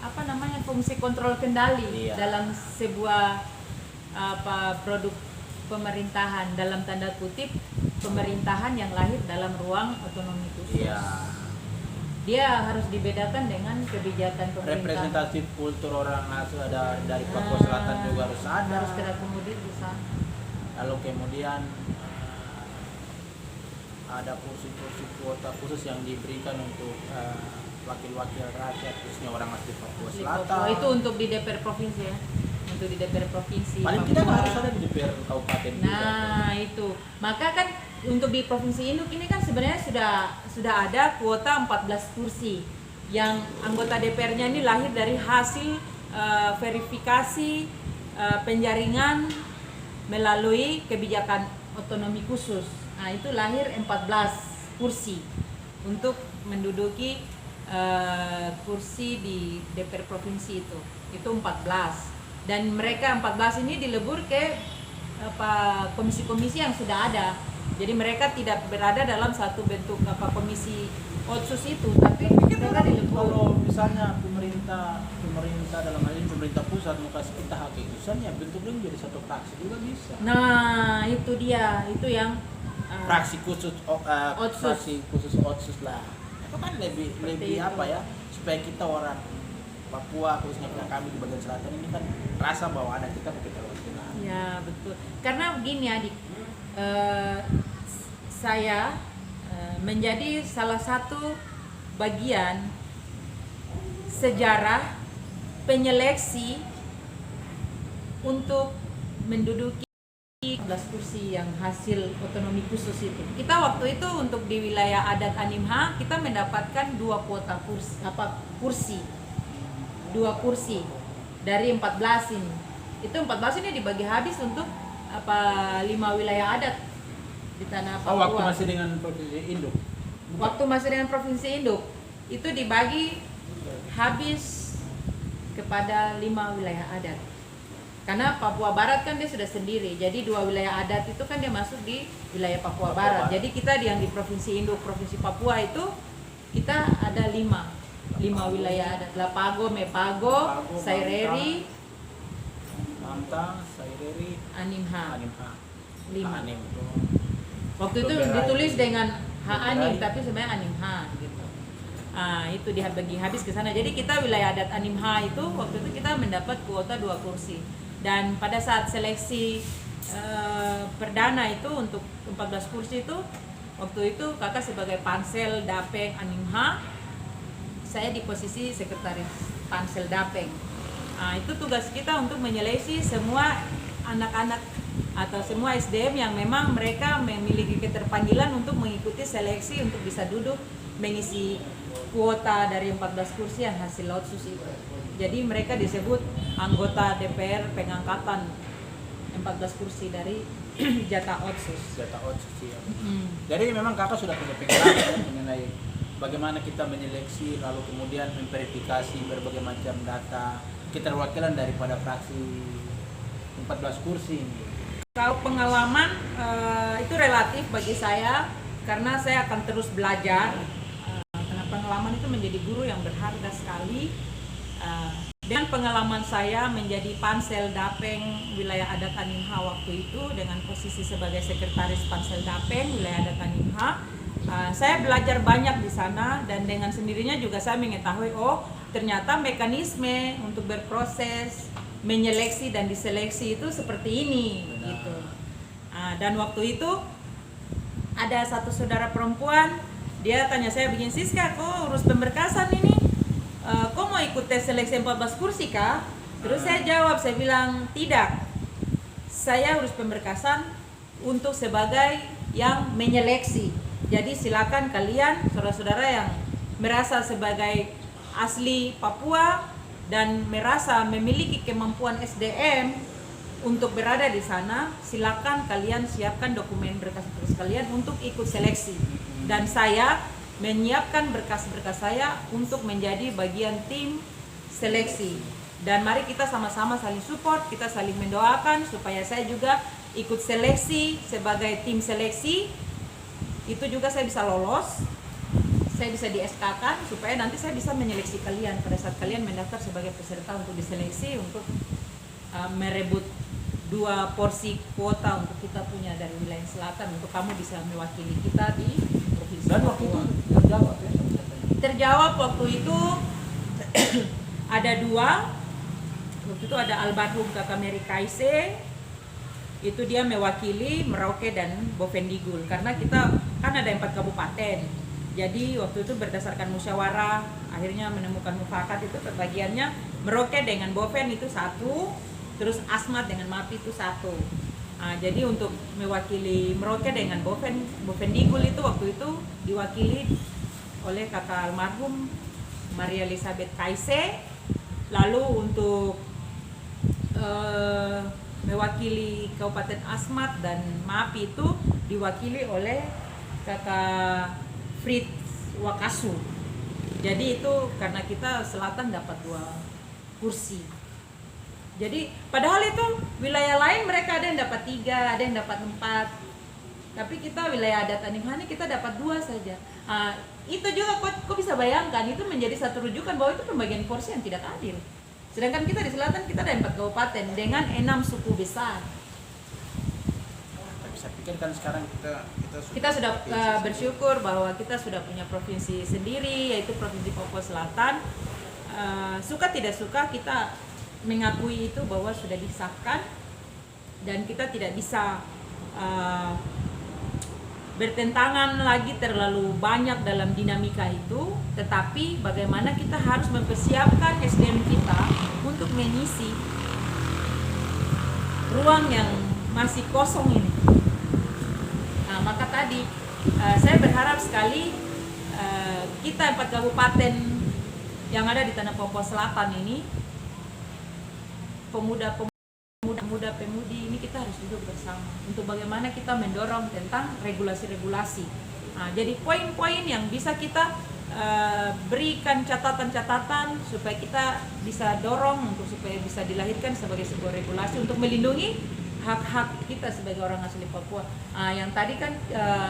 Speaker 2: apa namanya, fungsi kontrol kendali dalam sebuah produk pemerintahan, dalam tanda kutip pemerintahan yang lahir dalam ruang otonomi khusus. Dia harus dibedakan dengan kebijakan pemerintah.
Speaker 1: Representatif kultur orang asli dari Papua Selatan juga harus ada.
Speaker 2: Harus terakomodir di sana.
Speaker 1: Lalu kemudian ada kursi-kursi kuota khusus yang diberikan untuk wakil-wakil rakyat, khususnya orang asli Papua Selatan.
Speaker 2: Itu untuk di DPR provinsi ya. Untuk di DPR provinsi.
Speaker 1: Paling tidak harus ada di DPR kabupaten juga.
Speaker 2: Nah, itu. Maka kan untuk di Provinsi Induk ini kan sebenarnya sudah ada kuota 14 kursi yang anggota DPR-nya ini lahir dari hasil verifikasi penjaringan melalui kebijakan otonomi khusus. Nah, itu lahir 14 kursi untuk menduduki kursi di DPR provinsi itu 14, dan mereka 14 ini dilebur ke komisi-komisi yang sudah ada. Jadi mereka tidak berada dalam satu bentuk komisi otsus itu, tapi mereka dilebur.
Speaker 1: Kalau misalnya pemerintah dalam hal ini pemerintah pusat mau kasih kita hak kekhususan, ya bentuknya menjadi satu fraksi juga bisa.
Speaker 2: Nah, itu dia, itu yang
Speaker 1: fraksi khusus
Speaker 2: otsus.
Speaker 1: Fraksi khusus otsus lah. Itu kan lebih apa ya, supaya kita orang Papua, khususnya kami di bagian selatan ini kan rasa bahwa ada kita perwakilan.
Speaker 2: Ya, betul. Karena begini adik, saya menjadi salah satu bagian sejarah penyeleksi untuk menduduki 11 kursi yang hasil otonomi khusus itu. Kita waktu itu untuk di wilayah adat Animha kita mendapatkan 2 kuota kursi. 2 kursi dari 14 ini. Itu 14 ini dibagi habis untuk 5 wilayah adat di tanah Papua.
Speaker 1: Waktu masih dengan Provinsi Induk.
Speaker 2: Waktu masih dengan Provinsi Induk itu dibagi habis kepada 5 wilayah adat. Karena Papua Barat kan dia sudah sendiri. Jadi 2 wilayah adat itu kan dia masuk di wilayah Papua Barat. Jadi kita yang di Provinsi Induk, Provinsi Papua itu kita ada 5 wilayah adat. Lapago, Mepago, Saireri,
Speaker 1: Mantang, Saireri,
Speaker 2: Animha. 5. Waktu itu
Speaker 1: Beberai.
Speaker 2: ditulis dengan Anim, tapi sebenarnya Animha gitu. Itu dibagi habis ke sana. Jadi kita wilayah adat Animha itu waktu itu kita mendapat kuota 2 kursi. Dan pada saat seleksi perdana itu untuk 14 kursi itu, waktu itu kakak sebagai pansel Dapeng Animha, saya di posisi sekretaris pansel Dapeng. Nah, itu tugas kita untuk menyeleksi semua anak-anak atau semua SDM yang memang mereka memiliki keterpanggilan untuk mengikuti seleksi untuk bisa duduk mengisi kuota dari 14 kursi yang hasil otsus itu. Jadi mereka disebut anggota DPR pengangkatan 14 kursi dari jatah otsus.
Speaker 1: Jatah otsus ya. Jadi memang kakak sudah punya pengalaman mengenai bagaimana kita menyeleksi lalu kemudian memverifikasi berbagai macam data keterwakilan daripada fraksi 14 kursi.
Speaker 2: Kalau pengalaman itu relatif bagi saya karena saya akan terus belajar. Karena pengalaman itu menjadi guru yang berharga sekali. Dengan pengalaman saya menjadi pansel Dapeng wilayah adat Animha waktu itu dengan posisi sebagai sekretaris pansel Dapeng wilayah adat Animha, saya belajar banyak di sana dan dengan sendirinya juga saya mengetahui ternyata mekanisme untuk berproses menyeleksi dan diseleksi itu seperti ini gitu. Dan waktu itu ada satu saudara perempuan, dia tanya saya begini, "Siska, kok urus pemberkasan ini? Kok mau ikut tes seleksi 14 kursi kah?" Terus saya jawab, saya bilang, "Tidak, saya urus pemberkasan untuk sebagai yang menyeleksi. Jadi silakan kalian saudara-saudara yang merasa sebagai asli Papua dan merasa memiliki kemampuan SDM untuk berada di sana, silakan kalian siapkan dokumen berkas-berkas kalian untuk ikut seleksi. Dan saya menyiapkan berkas-berkas saya untuk menjadi bagian tim seleksi. Dan mari kita sama-sama saling support, kita saling mendoakan supaya saya juga ikut seleksi sebagai tim seleksi. Itu juga saya bisa lolos, saya bisa di SK-kan supaya nanti saya bisa menyeleksi kalian pada saat kalian mendaftar sebagai peserta untuk diseleksi untuk merebut 2 porsi kuota untuk kita punya dari wilayah selatan untuk kamu bisa mewakili kita di provinsi.
Speaker 1: Dan waktu itu terjawab ya?
Speaker 2: Terjawab waktu itu ada 2. Waktu itu ada almarhum Kakak Mary Kaise, itu dia mewakili Merauke dan Bovendigul karena kita kan ada 4 kabupaten. Jadi waktu itu berdasarkan musyawarah akhirnya menemukan mufakat itu pembagiannya Merauke dengan Boven itu 1, terus Asmat dengan Mapi itu 1. Jadi untuk mewakili Merauke dengan Bovendigul itu waktu itu diwakili oleh kakak almarhum Maria Elizabeth Kaise. Lalu untuk mewakili Kabupaten Asmat dan Mapi itu diwakili oleh kakak Fritz Wakasu. Jadi itu karena kita selatan dapat 2 kursi. Jadi padahal itu wilayah lain mereka ada yang dapat 3, ada yang dapat 4. Tapi kita wilayah adat Animha ini kita dapat 2 saja. Itu juga kok bisa bayangkan itu menjadi satu rujukan bahwa itu pembagian porsi yang tidak adil. Sedangkan kita di selatan kita ada 4 kabupaten dengan 6 suku besar.
Speaker 1: Tapi saya pikir kan sekarang
Speaker 2: kita sudah bersyukur bahwa kita sudah punya provinsi sendiri yaitu Provinsi Papua Selatan. Suka tidak suka kita mengakui itu bahwa sudah disahkan dan kita tidak bisa bertentangan lagi terlalu banyak dalam dinamika itu, tetapi bagaimana kita harus mempersiapkan SDM kita untuk mengisi ruang yang masih kosong ini. Maka tadi saya berharap sekali kita 4 kabupaten yang ada di tanah Papua Selatan ini, pemuda-pemudi ini kita harus duduk bersama untuk bagaimana kita mendorong tentang regulasi-regulasi. Jadi poin-poin yang bisa kita berikan catatan-catatan supaya kita bisa dorong untuk supaya bisa dilahirkan sebagai sebuah regulasi untuk melindungi hak-hak kita sebagai orang asli Papua. Yang tadi kan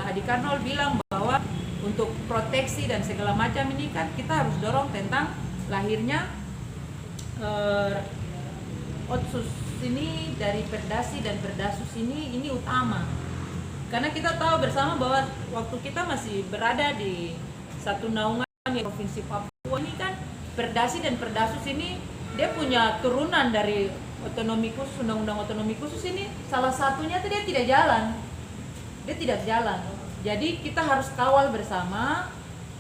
Speaker 2: Adik Karnol bilang bahwa untuk proteksi dan segala macam ini kan kita harus dorong tentang lahirnya otsus ini dari Perdasi dan Perdasus ini utama. Karena kita tahu bersama bahwa waktu kita masih berada di satu naungan yang Provinsi Papua ini kan Perdasi dan Perdasus ini dia punya turunan dari otonomi khusus, undang-undang otonomi khusus ini salah satunya tuh dia tidak jalan. Dia tidak jalan. Jadi kita harus kawal bersama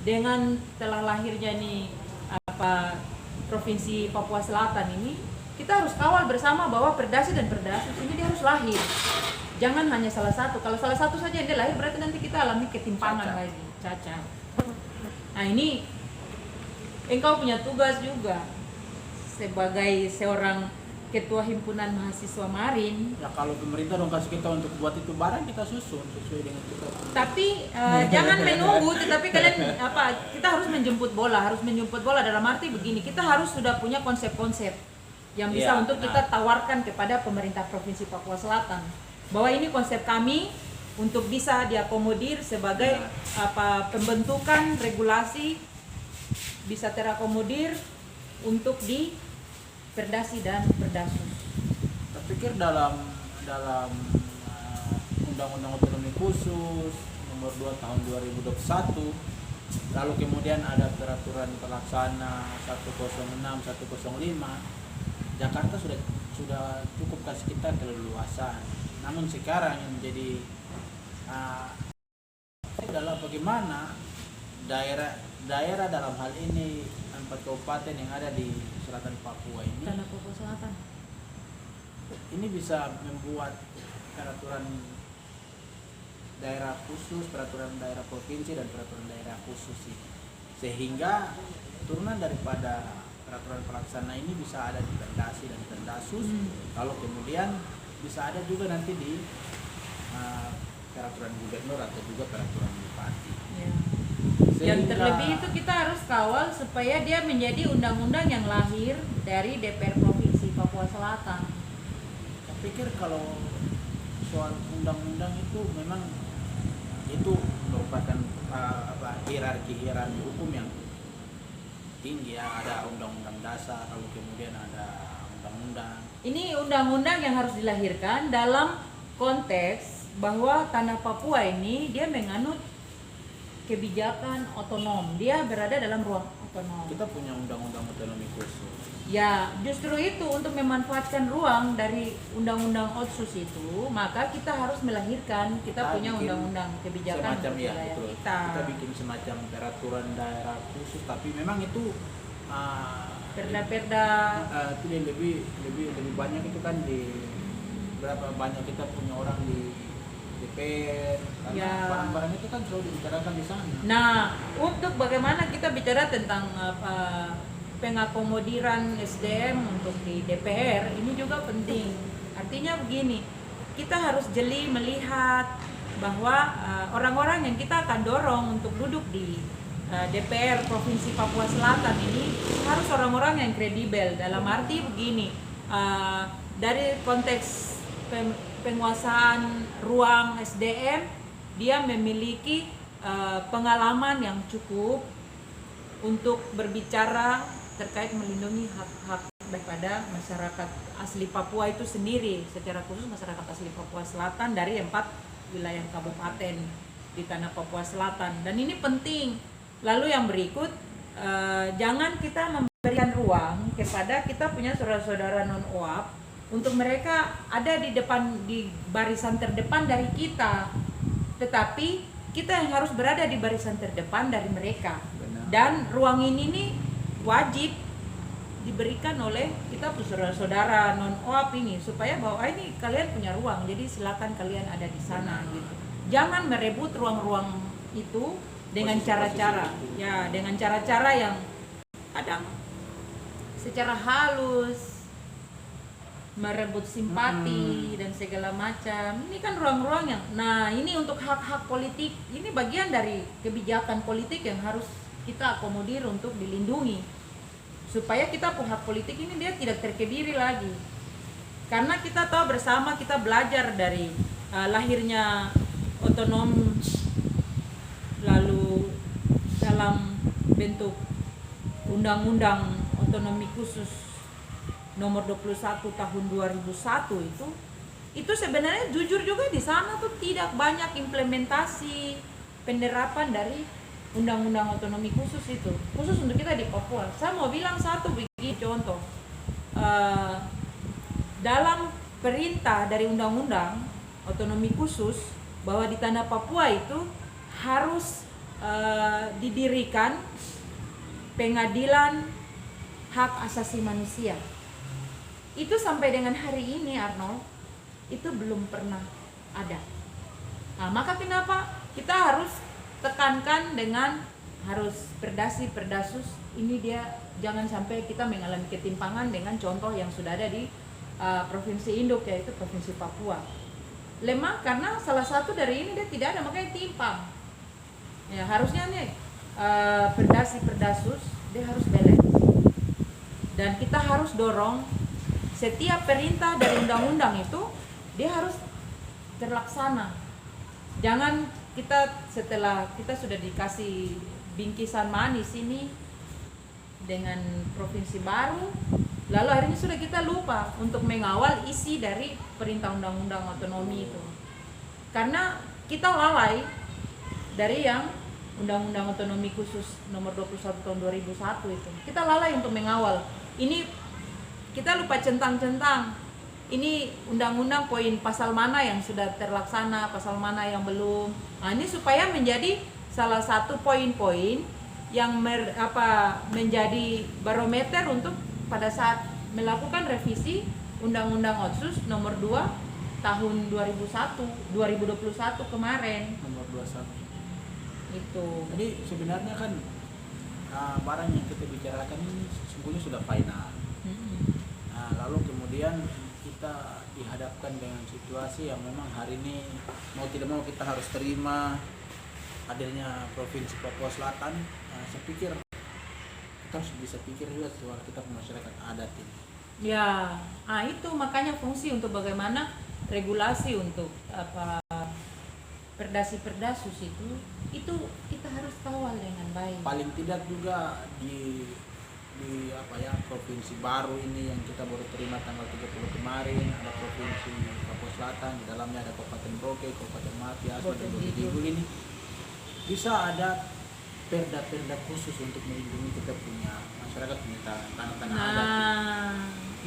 Speaker 2: dengan telah lahirnya nih Provinsi Papua Selatan ini, kita harus kawal bersama bahwa Perdasi dan Perdasus ini dia harus lahir. Jangan hanya salah satu. Kalau salah satu saja yang dia lahir berarti nanti kita alami ketimpangan lagi, cacat. Nah ini engkau punya tugas juga sebagai seorang ketua himpunan mahasiswa Marin.
Speaker 1: Ya kalau pemerintah dong kasih kita untuk buat itu barang, kita susun sesuai dengan kita.
Speaker 2: Tapi jangan menunggu, tetapi kalian kita harus menjemput bola dalam arti begini, kita harus sudah punya konsep-konsep yang bisa untuk kita tawarkan kepada pemerintah Provinsi Papua Selatan bahwa ini konsep kami untuk bisa diakomodir sebagai pembentukan regulasi bisa terakomodir untuk di Perdasi dan Perdasus.
Speaker 1: Saya pikir dalam Undang-Undang Otonomi Khusus nomor 2 tahun 2021, lalu kemudian ada peraturan pelaksana 106 105, Jakarta sudah cukup kasih kita keleluasaan. Namun sekarang yang menjadi adalah bagaimana daerah dalam hal ini 4 kabupaten yang ada di selatan Papua ini,
Speaker 2: Tanah Papua Selatan,
Speaker 1: ini bisa membuat peraturan daerah khusus, peraturan daerah provinsi dan peraturan daerah khusus ini, sehingga turunan daripada peraturan pelaksana ini bisa ada di Perdasi dan Perdasus, lalu kemudian bisa ada juga nanti di peraturan gubernur atau juga peraturan bupati.
Speaker 2: Ya. Yang terlebih itu kita harus kawal supaya dia menjadi undang-undang yang lahir dari DPR Provinsi Papua Selatan.
Speaker 1: Saya pikir kalau soal undang-undang itu memang itu merupakan hierarki hukum yang tinggi ya. Ada undang-undang dasar, lalu kemudian ada undang-undang.
Speaker 2: Ini undang-undang yang harus dilahirkan dalam konteks bahwa tanah Papua ini dia menganut kebijakan otonom, dia berada dalam ruang otonom.
Speaker 1: Kita punya undang-undang otonomi khusus.
Speaker 2: Ya, justru itu untuk memanfaatkan ruang dari undang-undang otsus itu, maka kita harus melahirkan, kita punya undang-undang kebijakan
Speaker 1: semacam
Speaker 2: untuk wilayah
Speaker 1: kita bikin semacam peraturan daerah khusus, tapi memang itu
Speaker 2: perda-perda
Speaker 1: itu lebih banyak itu kan di berapa banyak kita punya orang di DPR, karena barang-barang itu kan selalu dibicarakan di sana.
Speaker 2: Nah, untuk bagaimana kita bicara tentang pengakomodiran SDM untuk di DPR, ini juga penting. Artinya begini, kita harus jeli melihat bahwa orang-orang yang kita akan dorong untuk duduk di DPR Provinsi Papua Selatan ini harus orang-orang yang kredibel. Dalam arti begini, dari konteks penguasaan ruang SDM, dia memiliki pengalaman yang cukup untuk berbicara terkait melindungi hak-hak daripada masyarakat asli Papua itu sendiri, secara khusus masyarakat asli Papua Selatan dari 4 wilayah kabupaten di tanah Papua Selatan. Dan ini penting. Lalu yang berikut, jangan kita memberikan ruang kepada kita punya saudara-saudara non-OAP untuk mereka ada di barisan terdepan dari kita, tetapi kita yang harus berada di barisan terdepan dari mereka.
Speaker 1: Benar.
Speaker 2: Dan ruang ini nih wajib diberikan oleh kita saudara-saudara non-OAP ini, supaya bahwa ini kalian punya ruang, jadi silakan kalian ada di sana gitu. Jangan merebut ruang-ruang itu dengan cara-cara dengan cara-cara yang kadang secara halus merebut simpati dan segala macam. Ini kan ruang-ruang yang, nah ini untuk hak-hak politik, ini bagian dari kebijakan politik yang harus kita akomodir untuk dilindungi, supaya kita hak politik ini dia tidak terkebiri lagi. Karena kita tahu bersama, kita belajar dari lahirnya otonom, lalu dalam bentuk undang-undang otonomi khusus nomor 21 tahun 2001 itu sebenarnya jujur juga di sana tuh tidak banyak implementasi penerapan dari undang-undang otonomi khusus itu, khusus untuk kita di Papua. Saya mau bilang satu begini contoh, dalam perintah dari undang-undang otonomi khusus bahwa di tanah Papua itu harus didirikan pengadilan hak asasi manusia. Itu sampai dengan hari ini, Arnold, itu belum pernah ada. Nah, maka kenapa kita harus tekankan dengan harus perdasus ini, dia jangan sampai kita mengalami ketimpangan dengan contoh yang sudah ada di provinsi induk, yaitu provinsi Papua. Lemah karena salah satu dari ini dia tidak ada, makanya timpang. Ya, harusnya nih perdasus dia harus balance. Dan kita harus dorong setiap perintah dari undang-undang itu dia harus terlaksana. Jangan kita setelah kita sudah dikasih bingkisan manis ini dengan provinsi baru, lalu hari ini sudah kita lupa untuk mengawal isi dari perintah undang-undang otonomi itu. Karena kita lalai dari yang undang-undang otonomi khusus nomor 21 tahun 2001 itu. Kita lalai untuk mengawal. Ini kita lupa centang-centang. Ini undang-undang poin pasal mana yang sudah terlaksana, pasal mana yang belum. Nah, ini supaya menjadi salah satu poin-poin yang menjadi barometer untuk pada saat melakukan revisi Undang-Undang Otsus nomor 2 tahun 2021 kemarin.
Speaker 1: Nomor 21.
Speaker 2: Itu.
Speaker 1: Jadi sebenarnya kan barang yang kita bicarakan ini sesungguhnya sudah final. Nah, lalu kemudian kita dihadapkan dengan situasi yang memang hari ini mau tidak mau kita harus terima hadirnya Provinsi Papua Selatan. Saya pikir kita harus bisa pikir juga soal kita masyarakat adat ini.
Speaker 2: Ya, itu makanya fungsi untuk bagaimana regulasi untuk perdasus itu kita harus kawal dengan baik.
Speaker 1: Paling tidak juga di provinsi baru ini yang kita baru terima tanggal 30 kemarin, ada Provinsi Papua Selatan, di dalamnya ada Kabupaten Merauke, Kabupaten Matias, dan Bovendigul ini bisa ada perda khusus untuk melindungi kita punya masyarakat, punya tanah-tanah adat.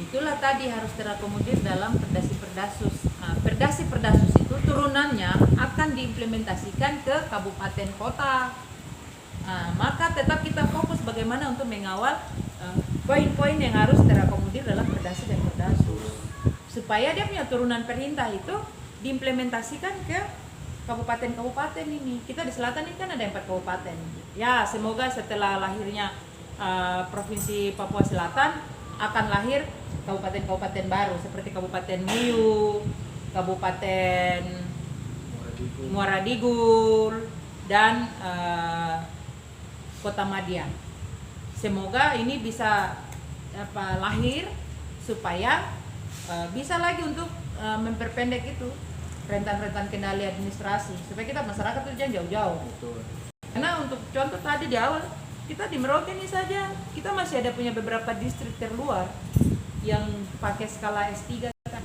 Speaker 2: Itulah tadi harus terakomodir dalam perdasus. Perdasus itu turunannya akan diimplementasikan ke kabupaten kota. Maka tetap kita fokus bagaimana untuk mengawal poin-poin yang harus terakomodir dalam perdasus dan perdasus, supaya dia punya turunan perintah itu diimplementasikan ke kabupaten-kabupaten ini. Kita di selatan ini kan ada 4 kabupaten. Ya, semoga setelah lahirnya Provinsi Papua Selatan akan lahir kabupaten-kabupaten baru seperti Kabupaten Muyu, Kabupaten Muara Digul, dan Kota Madiang. Semoga ini bisa lahir supaya bisa lagi untuk memperpendek itu rentan-rentan kendali administrasi supaya kita masyarakat itu jangan jauh-jauh.
Speaker 1: Betul.
Speaker 2: Karena untuk contoh tadi di awal kita di Merauke ini saja kita masih ada punya beberapa distrik terluar yang pakai skala S3 kan.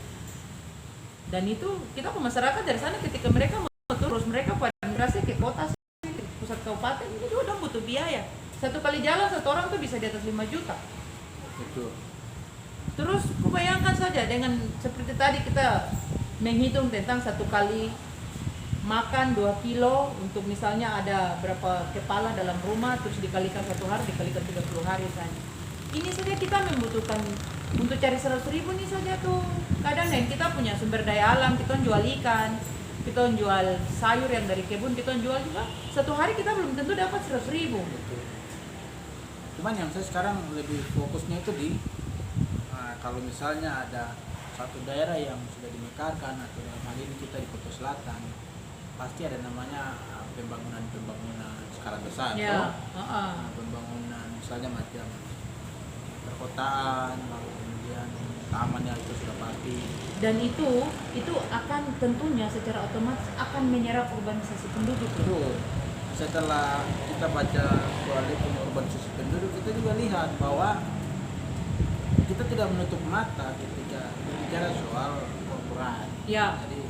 Speaker 2: Dan itu kita ke masyarakat dari sana ketika mereka mau terus mereka pada migrasi ke kota ke pusat kabupaten itu udah butuh biaya. 1 kali jalan 1 orang tuh bisa di atas 5 juta.
Speaker 1: Betul.
Speaker 2: Terus bayangkan saja dengan seperti tadi kita menghitung tentang 1 kali makan 2 kilo untuk misalnya ada berapa kepala dalam rumah, terus dikalikan 1 hari, dikalikan 30 hari saja. Ini saja kita membutuhkan untuk cari 100.000 nih saja tuh. Kadang dan kita punya sumber daya alam, kita jual ikan, kita jual sayur yang dari kebun, kita jual juga. 1 hari kita belum tentu dapat 100.000.
Speaker 1: Betul. Cuman yang saya sekarang lebih fokusnya itu di kalau misalnya ada satu daerah yang sudah dimekarkan atau dalam hal ini kita di Kota Selatan, pasti ada namanya pembangunan skala besar.
Speaker 2: Ya.
Speaker 1: Pembangunan misalnya macam perkotaan, kemudian tamannya itu sudah pasti.
Speaker 2: Dan itu akan tentunya secara otomatis akan menyerap urbanisasi penduduk.
Speaker 1: Betul. Setelah kita baca soal itu urbanisasi penduduk, kita juga lihat bahwa kita tidak menutup mata ketika berbicara soal korporat.
Speaker 2: Ya.
Speaker 1: Jadi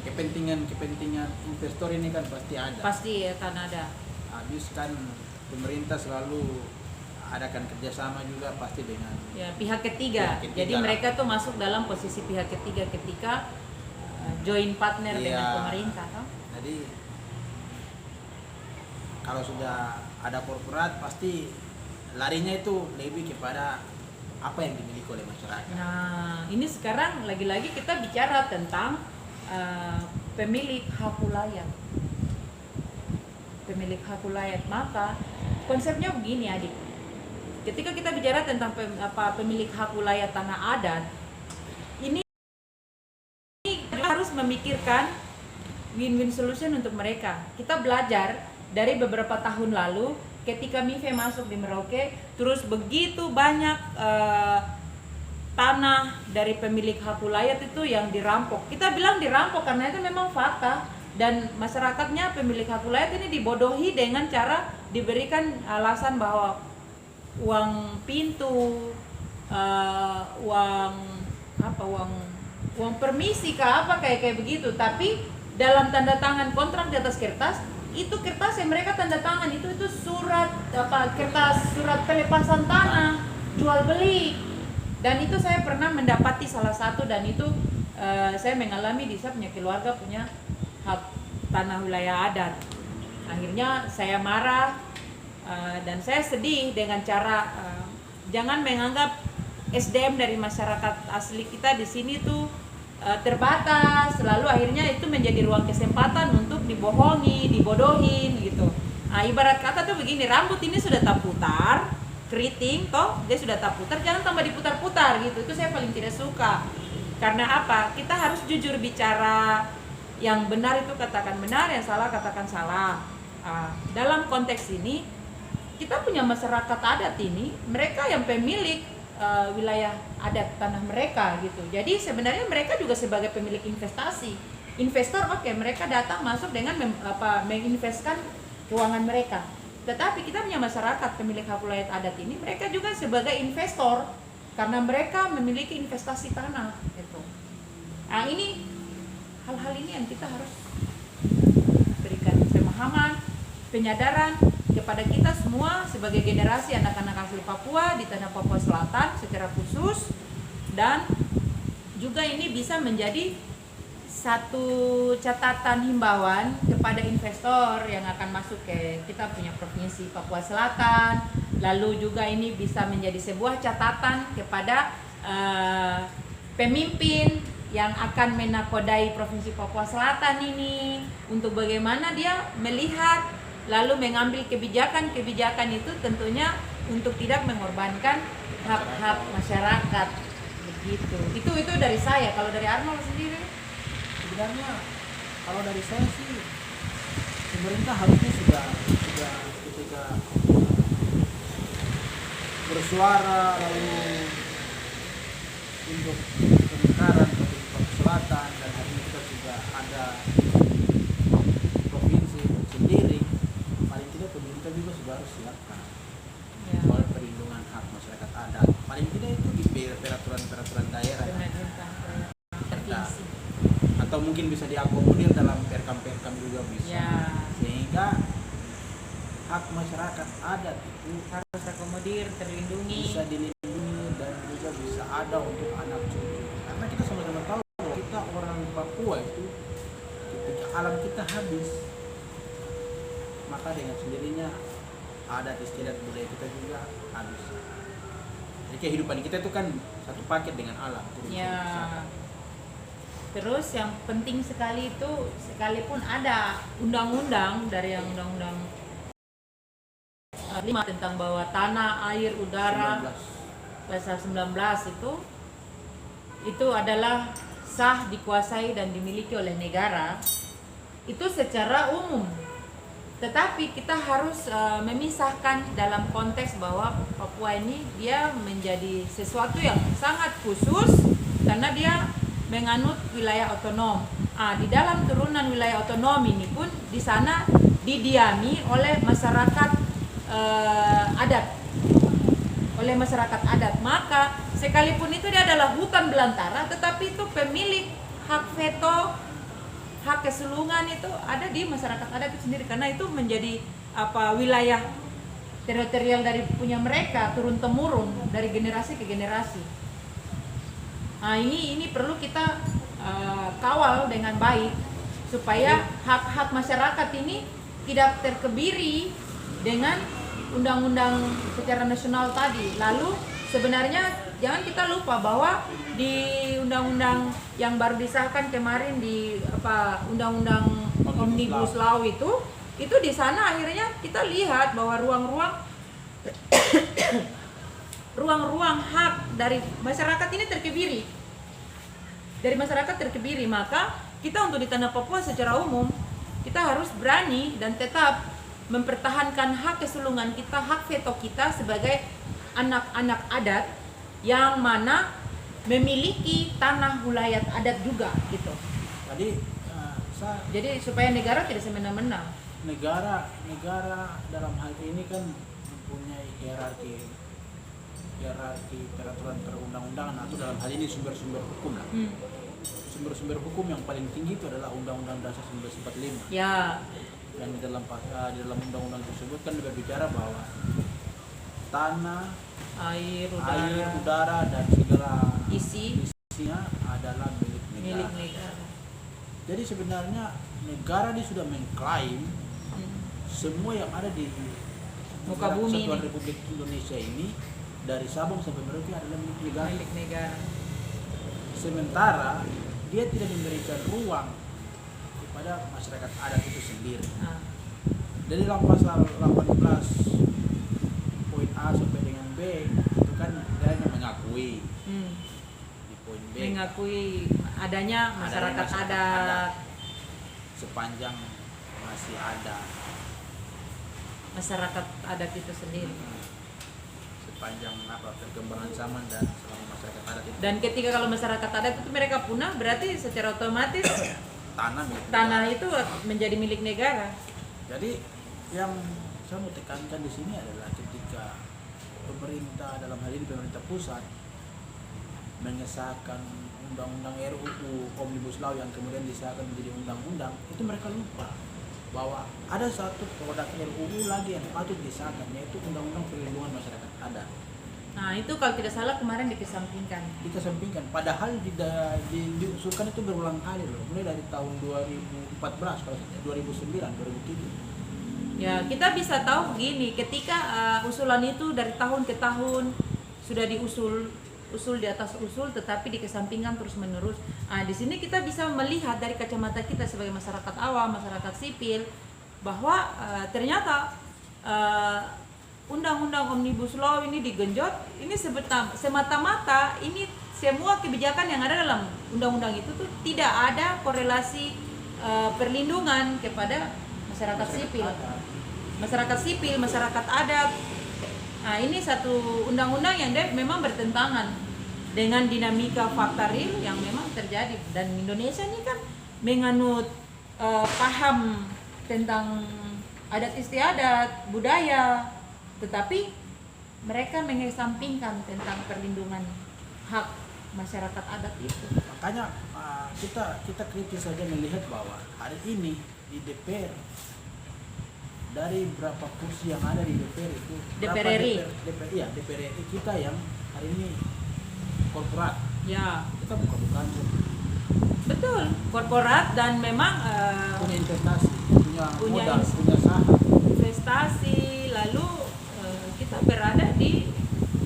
Speaker 1: kepentingan investor ini kan pasti ada.
Speaker 2: Pasti akan ada.
Speaker 1: Habis kan pemerintah selalu adakan kerjasama juga pasti dengan
Speaker 2: ya pihak ketiga.
Speaker 1: Pihak ketiga
Speaker 2: Jadi
Speaker 1: lah.
Speaker 2: mereka tuh masuk dalam posisi pihak ketiga ketika joint partner
Speaker 1: Iya.
Speaker 2: dengan pemerintah, toh?
Speaker 1: Jadi kalau sudah ada korporat pasti larinya itu lebih kepada apa yang dimiliki oleh masyarakat.
Speaker 2: Nah, ini sekarang lagi-lagi kita bicara tentang pemilik hak wilayah. Pemilik hak wilayah, maka konsepnya begini adik. Ketika kita bicara tentang pemilik hak wilayah tanah adat, ini kita harus memikirkan win-win solution untuk mereka. Kita belajar dari beberapa tahun lalu ketika MIFE masuk di Merauke, terus begitu banyak tanah dari pemilik hak wilayah itu yang dirampok. Kita bilang dirampok karena itu memang fakta, dan masyarakatnya pemilik hak wilayah ini dibodohi dengan cara diberikan alasan bahwa uang pintu, uang permisi kayak begitu. Tapi dalam tanda tangan kontrak di atas kertas, itu kertas yang mereka tanda tangan itu surat kertas surat pelepasan tanah jual beli. Dan itu saya pernah mendapati salah satu, dan itu saya mengalami di saya punya keluarga punya hak tanah wilayah adat. Akhirnya saya marah dan saya sedih dengan cara jangan menganggap SDM dari masyarakat asli kita di sini tuh terbatas, lalu akhirnya itu menjadi ruang kesempatan untuk dibohongi, dibodohin gitu. Nah, ibarat kata tuh begini, rambut ini sudah tak putar, keriting toh, dia sudah tak putar, jangan tambah diputar-putar gitu. Itu saya paling tidak suka. Karena apa? Kita harus jujur bicara, yang benar itu katakan benar, yang salah katakan salah. Dalam konteks ini, kita punya masyarakat adat ini, mereka yang pemilik wilayah adat tanah mereka gitu. Jadi sebenarnya mereka juga sebagai pemilik investasi. Investor mereka datang masuk dengan menginvestkan keuangan mereka. Tetapi kita punya masyarakat pemilik hak wilayah adat ini, mereka juga sebagai investor karena mereka memiliki investasi tanah gitu. Nah, ini hal-hal ini yang kita harus berikan pemahaman, penyadaran kepada kita semua sebagai generasi anak-anak asli Papua di tanah Papua Selatan secara khusus, dan juga ini bisa menjadi satu catatan himbauan kepada investor yang akan masuk ke kita punya provinsi Papua Selatan. Lalu juga ini bisa menjadi sebuah catatan kepada pemimpin yang akan menakodai provinsi Papua Selatan ini untuk bagaimana dia melihat lalu mengambil kebijakan itu tentunya untuk tidak mengorbankan hak-hak masyarakat begitu. Itu dari saya. Kalau dari Arnold sendiri?
Speaker 1: Sebenarnya kalau dari saya sih pemerintah harusnya sudah ketika bersuara lalu untuk pemekaran Papua Selatan, dan hari ini kita juga ada provinsi sendiri, paling tidak pemerintah juga sudah harus siapkan soal perlindungan hak masyarakat adat. Paling tidak itu di peraturan daerah atau mungkin bisa diakomodir dalam perkam juga bisa sehingga hak masyarakat adat itu
Speaker 2: harus akomodir, terlindungi,
Speaker 1: bisa dilindungi dan juga bisa ada untuk anak cucu. Karena kita sama-sama tahu bahwa kita orang Papua itu ketika alam kita habis, maka dengan sendirinya adat istiadat budaya kita juga habis. Jadi kehidupan kita itu kan satu paket dengan alam.
Speaker 2: Terus yang penting sekali itu, sekalipun ada undang-undang dari yang undang-undang 5 tentang bahwa tanah, air, udara, pasal 19 itu adalah sah, dikuasai dan dimiliki oleh negara, itu secara umum. Tetapi kita harus memisahkan dalam konteks bahwa Papua ini dia menjadi sesuatu yang sangat khusus karena dia menganut wilayah otonom. Di dalam turunan wilayah otonom ini pun di sana didiami oleh masyarakat adat, maka sekalipun itu dia adalah hutan belantara, tetapi itu pemilik hak veto, hak kesulungan itu ada di masyarakat adat itu sendiri, karena itu menjadi wilayah teritorial dari punya mereka turun temurun dari generasi ke generasi. Nah, ini perlu kita kawal dengan baik supaya hak-hak masyarakat ini tidak terkebiri dengan undang-undang secara nasional tadi. Lalu sebenarnya jangan kita lupa bahwa di undang-undang yang baru disahkan kemarin di undang-undang Omnibus Law itu di sana akhirnya kita lihat bahwa ruang-ruang hak dari masyarakat ini terkebiri. Dari masyarakat terkebiri, maka kita untuk di Tanah Papua secara umum kita harus berani dan tetap mempertahankan hak kesulungan kita, hak veto kita sebagai anak-anak adat yang mana memiliki tanah wilayah adat juga gitu. Jadi supaya negara tidak semena-mena.
Speaker 1: Negara dalam hal ini kan mempunyai hierarki peraturan perundang-undangan atau dalam hal ini sumber-sumber hukum lah. Sumber-sumber hukum yang paling tinggi itu adalah Undang-Undang Dasar 1945.
Speaker 2: Ya.
Speaker 1: Dan di dalam undang-undang tersebut kan berbicara bahwa tanah, air, udara dan segala isinya adalah milik negara. Jadi sebenarnya negara ini sudah mengklaim semua yang ada di
Speaker 2: muka bumi
Speaker 1: Kesatuan Republik Indonesia ini dari Sabang sampai Merauke adalah milik negara. Sementara dia tidak memberikan ruang kepada masyarakat adat itu sendiri. Dari dalam pasal 18 poin A sampai dengan B itu kan dia hanya mengakui di poin B
Speaker 2: mengakui adanya masyarakat adat
Speaker 1: sepanjang masih ada
Speaker 2: masyarakat adat itu sendiri.
Speaker 1: Sepanjang perkembangan zaman dan selama masyarakat adat itu.
Speaker 2: Dan ketika kalau masyarakat adat itu mereka punah, berarti secara otomatis tanah itu menjadi milik negara.
Speaker 1: Jadi yang saya mau tekankan di sini adalah ketika pemerintah dalam hal ini pemerintah pusat mengesahkan undang-undang RUU Omnibus Law yang kemudian disahkan menjadi undang-undang, itu mereka lupa bahwa ada satu produk RUU lagi yang patut disahkan, yaitu Undang-Undang Perlindungan Masyarakat Adat.
Speaker 2: Nah itu kalau tidak salah kemarin dikesampingkan.
Speaker 1: Padahal diusulkan itu berulang kali loh, mulai dari tahun 2014, kalau 2009, 2007.
Speaker 2: Ya kita bisa tahu gini, ketika usulan itu dari tahun ke tahun sudah usul di atas usul, tetapi dikesampingkan terus menerus. Di sini kita bisa melihat dari kacamata kita sebagai masyarakat awam, masyarakat sipil, bahwa ternyata Undang-Undang Omnibus Law ini digenjot, ini semata-mata ini semua kebijakan yang ada dalam undang-undang itu tuh tidak ada korelasi perlindungan kepada masyarakat sipil, masyarakat adat. Nah, ini satu undang-undang yang memang bertentangan dengan dinamika fakta real yang memang terjadi, dan Indonesia ini kan menganut paham tentang adat istiadat, budaya, tetapi mereka mengesampingkan tentang perlindungan hak masyarakat adat itu.
Speaker 1: Makanya kita kritis saja melihat bahwa hari ini di DPR, dari berapa kursi yang ada di DPR itu,
Speaker 2: DPR RI.
Speaker 1: DPR RI kita yang hari ini korporat.
Speaker 2: Ya.
Speaker 1: Kita bukan.
Speaker 2: Betul, korporat dan memang
Speaker 1: punya investasi, punya modal, punya saham.
Speaker 2: Investasi, lalu kita berada di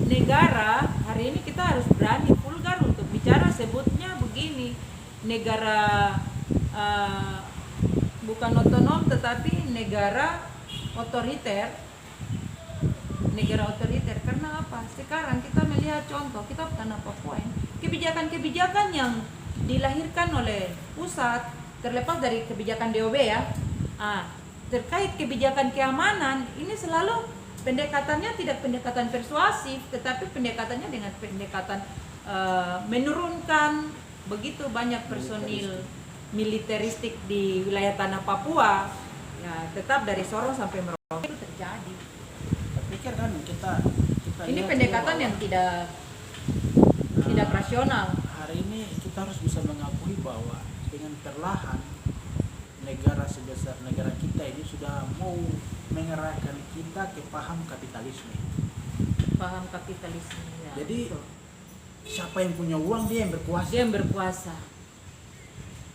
Speaker 2: negara, hari ini kita harus berani vulgar untuk bicara, sebutnya begini, negara bukan otonom tetapi negara otoriter. Karena apa? Sekarang kita melihat contoh, kita Tanah Papua ini, kebijakan-kebijakan yang dilahirkan oleh pusat, terlepas dari kebijakan DOB ya, terkait kebijakan keamanan, ini selalu pendekatannya tidak pendekatan persuasif, tetapi pendekatannya dengan pendekatan menurunkan begitu banyak personil militeristik di wilayah Tanah Papua, ya tetap dari Sorong sampai Merauke itu terjadi.
Speaker 1: Saya pikir kan kita
Speaker 2: ini pendekatan yang tidak rasional.
Speaker 1: Hari ini kita harus bisa mengakui bahwa dengan perlahan negara sebesar negara kita ini sudah mau mengerahkan kita ke paham kapitalisme.
Speaker 2: Paham kapitalisme ya.
Speaker 1: Jadi
Speaker 2: betul.
Speaker 1: siapa yang punya uang dia yang berkuasa.
Speaker 2: Dia yang berkuasa.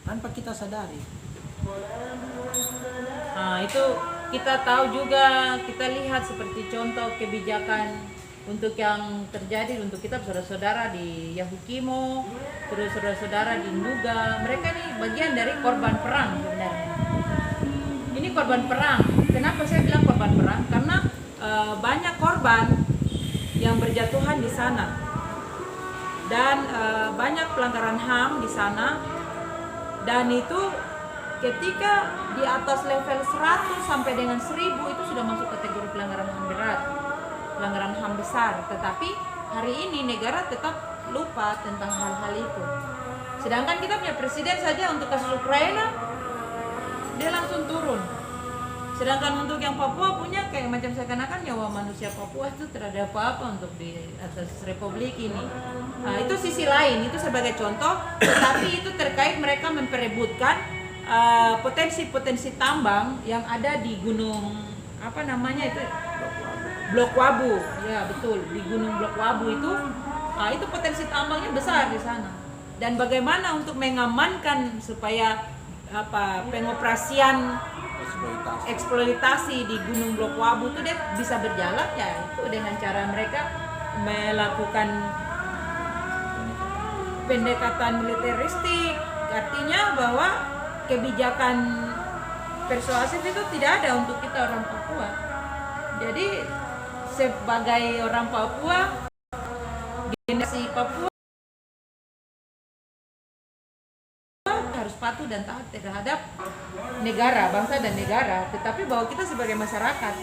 Speaker 1: Tanpa kita sadari.
Speaker 2: Nah, itu kita tahu juga, kita lihat seperti contoh kebijakan untuk yang terjadi untuk kita saudara-saudara di Yahukimo, terus saudara-saudara di Nduga. Mereka ini bagian dari korban perang sebenarnya. Ini korban perang. Kenapa saya bilang korban perang? Karena banyak korban yang berjatuhan di sana. Dan banyak pelanggaran HAM di sana. Dan itu ketika di atas level 100 sampai dengan 1000 itu sudah masuk kategori pelanggaran HAM berat, pelanggaran HAM besar. Tetapi hari ini negara tetap lupa tentang hal-hal itu. Sedangkan kita punya presiden saja untuk kasus Ukraina dia langsung turun. Sedangkan untuk yang Papua punya kayak macam seakan-akan nyawa manusia Papua itu tidak ada apa-apa untuk di atas republik ini. Nah, itu sisi lain, itu sebagai contoh. Tetapi itu terkait mereka memperebutkan potensi-potensi tambang yang ada di gunung apa namanya itu Blok Wabu. Ya betul, di gunung Blok Wabu itu potensi tambangnya besar di sana. Dan bagaimana untuk mengamankan supaya pengoperasian eksploitasi di gunung Blok Wabu itu dia bisa berjalan, ya itu dengan cara mereka melakukan pendekatan militeristik. Artinya bahwa kebijakan persuasif itu tidak ada untuk kita orang Papua. Jadi sebagai orang Papua, generasi Papua harus patuh dan taat terhadap negara, bangsa dan negara. Tetapi bahwa kita sebagai masyarakat,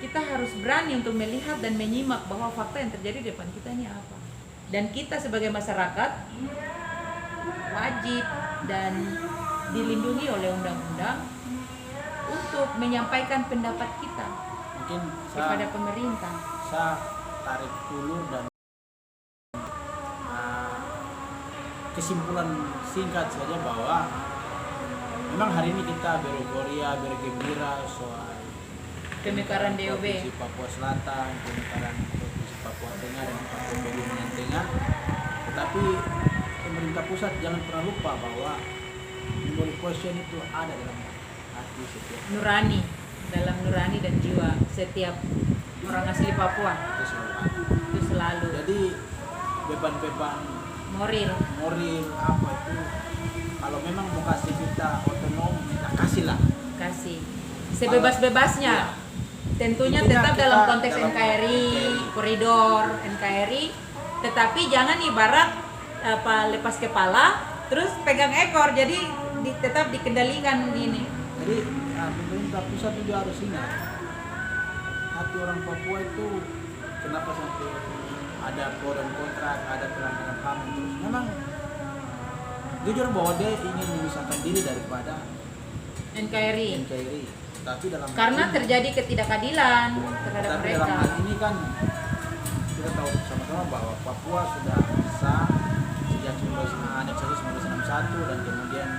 Speaker 2: kita harus berani untuk melihat dan menyimak bahwa fakta yang terjadi di depan kita ini apa. Dan kita sebagai masyarakat wajib dan dilindungi oleh undang-undang untuk menyampaikan pendapat kita
Speaker 1: Mungkin
Speaker 2: kepada pemerintah.
Speaker 1: saya tarik dulu dan kesimpulan singkat saja bahwa memang hari ini kita beruforia, bergembira soal
Speaker 2: Pemekaran DOB
Speaker 1: Provinsi Papua Selatan, pemekaran Provinsi Papua Tengah dan Papua Pegunungan Tengah. Tetapi pemerintah pusat jangan pernah lupa bahwa memori question itu ada dalam hati setiap
Speaker 2: nurani, dalam nurani dan jiwa setiap orang asli Papua
Speaker 1: itu selalu ada.
Speaker 2: itu selalu.
Speaker 1: Jadi beban-beban
Speaker 2: Moral
Speaker 1: apa itu, kalau memang mau kasih kita otonom, kita kasihlah.
Speaker 2: kasih sebebas-bebasnya. Tentunya
Speaker 1: Intinya
Speaker 2: tetap
Speaker 1: kita
Speaker 2: dalam konteks
Speaker 1: dalam
Speaker 2: NKRI, koridor NKRI, tetapi jangan ibarat lepas kepala terus pegang ekor, jadi tetap dikendalikan ini.
Speaker 1: Jadi pemerintah pusat juga harus ingat hati orang Papua itu kenapa sampai ada pro dan kontra, ada pelanggaran HAM terus. Memang jujur bahwa dia ingin memisahkan diri daripada
Speaker 2: NKRI.
Speaker 1: Tapi dalam
Speaker 2: Karena
Speaker 1: ini,
Speaker 2: terjadi ketidakadilan terhadap
Speaker 1: tapi
Speaker 2: mereka.
Speaker 1: dalam hal ini kan kita tahu sama-sama bahwa Papua sudah sah sejak 1961 dan kemudian